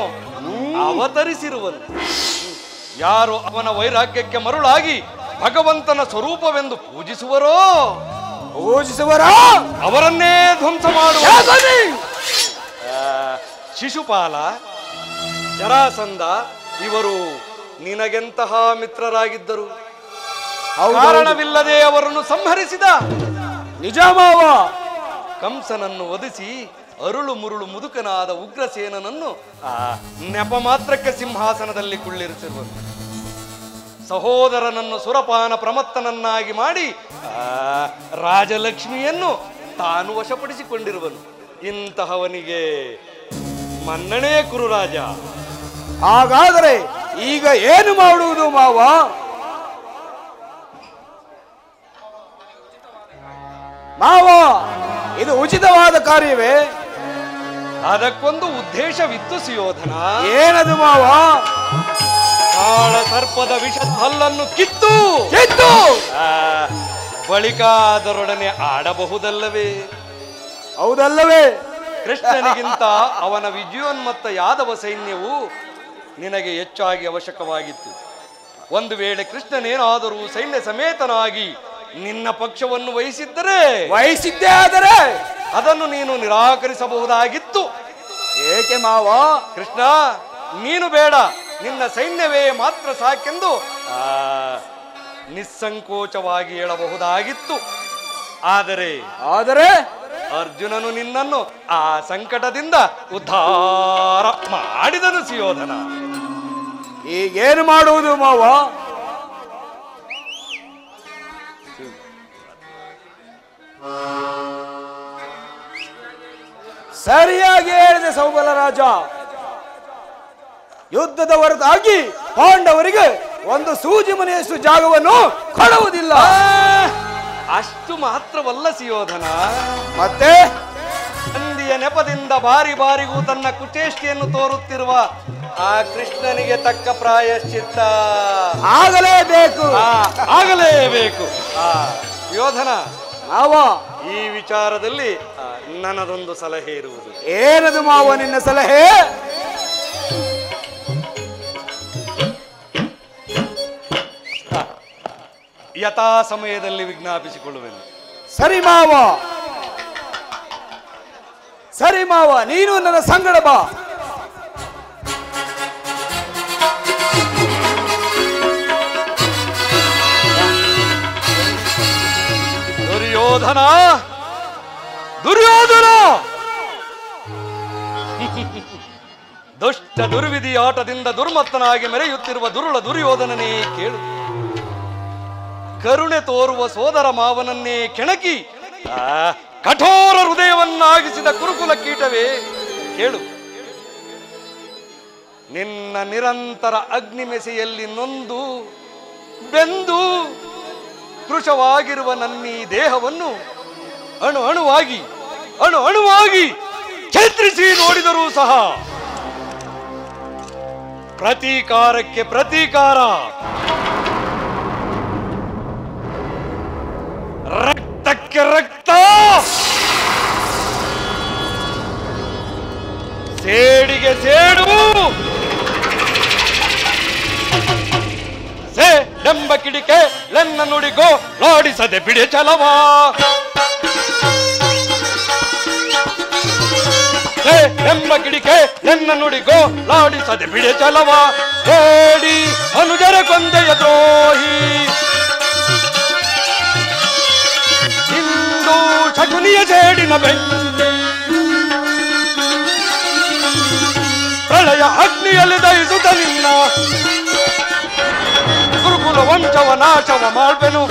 S4: ಅವತರಿಸಿರುವನು. ಯಾರು ಅವನ ವೈರಾಗ್ಯಕ್ಕೆ ಮರುಳಾಗಿ ಭಗವಂತನ ಸ್ವರೂಪವೆಂದು ಪೂಜಿಸುವರೋ ಅವರನ್ನೇ ಧ್ವಂಸ ಮಾಡುವ. ಶಿಶುಪಾಲ, ಜರಾಸಂಧ ಇವರು ನಿನಗೆಂತಹ ಮಿತ್ರರಾಗಿದ್ದರು. ಕಾರಣವಿಲ್ಲದೆ ಅವರನ್ನು ಸಂಹರಿಸಿದ.
S3: ನಿಜ ಮಾವ.
S4: ಕಂಸನನ್ನು ವಧಿಸಿ ಅರುಳು ಮುರುಳು ಮುದುಕನಾದ ಉಗ್ರಸೇನನನ್ನು ನೆಪ ಮಾತ್ರಕ್ಕೆ ಸಿಂಹಾಸನದಲ್ಲಿ ಕುಳ್ಳಿರಿಸಿರುವನು. ಸಹೋದರನನ್ನು ಸುರಪಾನ ಪ್ರಮತ್ತನನ್ನಾಗಿ ಮಾಡಿ ರಾಜಲಕ್ಷ್ಮಿಯನ್ನು ತಾನು ವಶಪಡಿಸಿಕೊಂಡಿರುವನು. ಇಂತಹವನಿಗೆ ಮನ್ನಣೆ ಕುರುರಾಜ.
S3: ಹಾಗಾದರೆ ಈಗ ಏನು ಮಾಡುವುದು ಮಾವ? ಮಾವ, ಇದು ಉಚಿತವಾದ ಕಾರ್ಯವೇ?
S4: ಅದಕ್ಕೊಂದು ಉದ್ದೇಶವಿತ್ತು ಸುಯೋಧನ.
S3: ಏನದು ಮಾವ?
S4: ಕಾಳ ಸರ್ಪದ ವಿಷದ ಹಲ್ಲನ್ನು ಕಿತ್ತು ಬಳಿಕ ಅದರೊಡನೆ ಆಡಬಹುದಲ್ಲವೇ?
S3: ಹೌದಲ್ಲವೇ?
S4: ಕೃಷ್ಣನಿಗಿಂತ ಅವನ ವಿಜಯೋನ್ಮತ್ತ ಯಾದವ ಸೈನ್ಯವು ನಿನಗೆ ಹೆಚ್ಚಾಗಿ ಅವಶ್ಯಕವಾಗಿತ್ತು. ಒಂದು ವೇಳೆ ಕೃಷ್ಣನೇನಾದರೂ ಸೈನ್ಯ ಸಮೇತನಾಗಿ ನಿನ್ನ ಪಕ್ಷವನ್ನು ವಹಿಸಿದ್ದೇ ಆದರೆ ಅದನ್ನು ನೀನು ನಿರಾಕರಿಸಬಹುದಾಗಿತ್ತು.
S3: ಏಕೆ ಮಾವ?
S4: ಕೃಷ್ಣ, ನೀನು ಬೇಡ, ನಿನ್ನ ಸೈನ್ಯವೇ ಮಾತ್ರ ಸಾಕೆಂದು ನಿಸ್ಸಂಕೋಚವಾಗಿ ಹೇಳಬಹುದಾಗಿತ್ತು. ಆದರೆ ಅರ್ಜುನನು ನಿನ್ನನ್ನು ಆ ಸಂಕಟದಿಂದ ಉದ್ಧಾರ ಮಾಡಿದನು ಸುಯೋಧನ.
S3: ಈಗೇನು ಮಾಡುವುದು ಮಾವ? ಸರಿಯಾಗಿ ಹೇಳಿದೆ ಸೌಬಲ ರಾಜ. ಯುದ್ಧದ ಹೊರತಾಗಿ ಪಾಂಡವರಿಗೆ ಒಂದು ಸೂಜಿ ಮನೆಯಷ್ಟು ಜಾಗವನ್ನು ಕೊಡುವುದಿಲ್ಲ.
S4: ಅಷ್ಟು ಮಾತ್ರವಲ್ಲ ಸುಯೋಧನ,
S3: ಮತ್ತೆ
S4: ತಂದೆಯ ನೆಪದಿಂದ ಬಾರಿ ಬಾರಿಗೂ ತನ್ನ ಕುಚೇಷ್ಟಿಯನ್ನು ತೋರುತ್ತಿರುವ ಆ ಕೃಷ್ಣನಿಗೆ ತಕ್ಕ ಪ್ರಾಯಶ್ಚಿತ್ತ ಆಗಲೇಬೇಕು. ಸುಯೋಧನ, ಈ ವಿಚಾರದಲ್ಲಿ ನನ್ನದೊಂದು ಸಲಹೆ ಇರುವುದು.
S3: ಏನದು ಮಾವ ನಿನ್ನ ಸಲಹೆ?
S4: ಯಥಾ ಸಮಯದಲ್ಲಿ ವಿಜ್ಞಾಪಿಸಿಕೊಳ್ಳುವೆನು.
S3: ಸರಿ ಮಾವ, ನೀನು ನನ್ನ ಸಂಗಡ ಬಾ.
S4: ದುರ್ಯೋಧನ ದುಷ್ಟ ದುರ್ವಿಧಿ ಆಟದಿಂದ ದುರ್ಮತ್ತನಾಗಿ ಮೆರೆಯುತ್ತಿರುವ ದುರ್ಯೋಧನನೇ ಕೇಳು. ಕರುಣೆ ತೋರುವ ಸೋದರ ಮಾವನನ್ನೇ ಕೆಣಕಿ ಕಠೋರ ಹೃದಯವನ್ನಾಗಿಸಿದ ಕುರುಕುಲ ಕೀಟವೇ ಕೇಳು. ನಿನ್ನ ನಿರಂತರ ಅಗ್ನಿಮೆಸೆಯಲ್ಲಿ ನೊಂದು ಬೆಂದು ಕೃಶವಾಗಿರುವ ನನ್ನೀ ದೇಹವನ್ನು ಅಣು ಅಣುವಾಗಿ ಛೇತ್ರಿಸಿ ನೋಡಿದರೂ ಸಹ ಪ್ರತೀಕಾರಕ್ಕೆ ಪ್ರತೀಕಾರ, ರಕ್ತಕ್ಕೆ ರಕ್ತ, ಸೇಡಿಗೆ ಸೇಡು, ಡಂಬ ಕಿಡಿಕೆ ಲೆನ್ನ ನುಡಿಗೋ ಲಾಡಿಸದೆ ಬಿಡೆ ಚಲವಾ, ಎಂಬ ಕಿಡಿಕೆ ಎನ್ನ ನುಡಿಗೋ ಲಾಡಿಸದೆ ಬಿಡೆ ಚಲವಾ, ಹೇಳಿ ಅನುಜರ ಕೊಂದೆಯ ದ್ರೋಹಿ, ಇಂದು ಶಕುನಿಯ ಸೇಡಿನ ಬೆಂಕಿ, ಪ್ರಳಯ ಅಗ್ನಿಯಲ್ಲಿ ದಹಿಸುತ್ತ ನಿನ್ನ ಗುರುಕುಲ ವಂಶವ ನಾಶವ ಮಾಡ್ಬೆನು,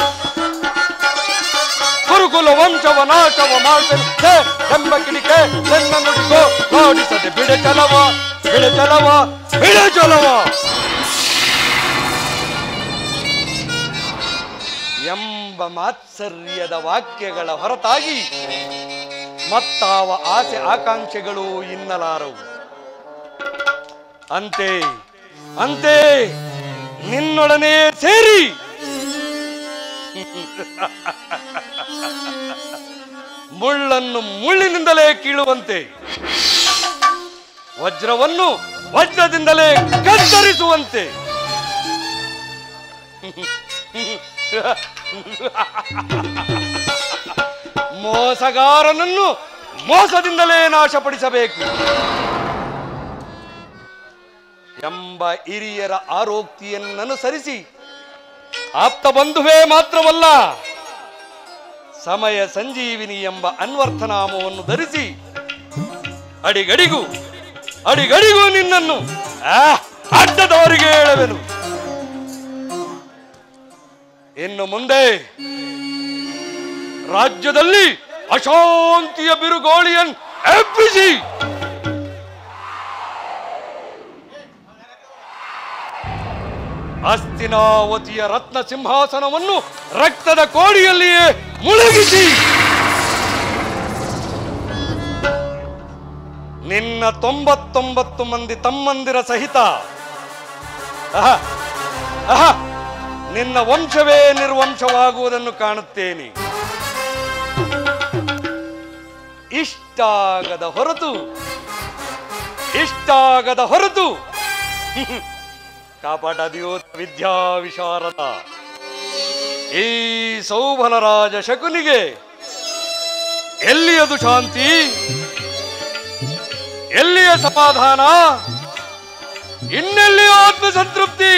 S4: ಗುರುಕುಲ ವಂಶವ ನಾಶವ ಮಾಡ್ಬೆನು. ಎಂಬ ಕಿಡಿಕೆ ಎನ್ನ ನುಡಿಗೋ ಲಾಡಿಸದೆ ಬಿಡೆ ಚಲವ ಎಂಬ ಮಾತ್ಸರ್ಯದ ವಾಕ್ಯಗಳ ಹೊರತಾಗಿ ಮತ್ತಾವ ಆಸೆ ಆಕಾಂಕ್ಷೆಗಳು ಇನ್ನಲಾರವು. ಅಂತೆ ನಿನ್ನೊಡನೆ ಸೇರಿ ಮುಳ್ಳನ್ನು ಮುಳ್ಳಿನಿಂದಲೇ ಕೀಳುವಂತೆ, ವಜ್ರವನ್ನು ವಜ್ರದಿಂದಲೇ ಕತ್ತರಿಸುವಂತೆ, ಮೋಸಗಾರನನ್ನು ಮೋಸದಿಂದಲೇ ನಾಶಪಡಿಸಬೇಕು ಎಂಬ ಹಿರಿಯರ ಆರೋಕ್ತಿಯನ್ನನುಸರಿಸಿ ಆಪ್ತ ಬಂಧುವೇ ಮಾತ್ರವಲ್ಲ, ಸಮಯ ಸಂಜೀವಿನಿ ಎಂಬ ಅನ್ವರ್ಥನಾಮವನ್ನು ಧರಿಸಿ ಅಡಿಗಡಿಗೂ ನಿನ್ನನ್ನು ಅಡ್ಡದವರಿಗೆ ಹೇಳುವೆನು. ಇನ್ನು ಮುಂದೆ ರಾಜ್ಯದಲ್ಲಿ ಅಶಾಂತಿಯ ಬಿರುಗಾಳಿಯನ್ನು ಎಬ್ಬಿಸಿ ಹಸ್ತಿನಾವತಿಯ ರತ್ನ ಸಿಂಹಾಸನವನ್ನು ರಕ್ತದ ಕೋಡಿಯಲ್ಲಿಯೇ ಮುಳುಗಿಸಿ ನಿನ್ನ 99 ಮಂದಿ ತಮ್ಮಂದಿರ ಸಹಿತ ನಿನ್ನ ವಂಶವೇ ನಿರ್ವಂಶವಾಗುವುದನ್ನು ಕಾಣುತ್ತೇನೆ. ಇಷ್ಟಾಗದ ಹೊರತು ಕಾಪಾಡದಿಯೋತ ವಿದ್ಯಾ ವಿಶಾರದ ಈ ಸೌಭಲರಾಜ ಶಕುನಿಗೆ ಎಲ್ಲಿಯದು ಶಾಂತಿ, ಎಲ್ಲಿಯ ಸಮಾಧಾನ, ಇನ್ನೆಲ್ಲಿಯ ಆತ್ಮಸಂತೃಪ್ತಿ?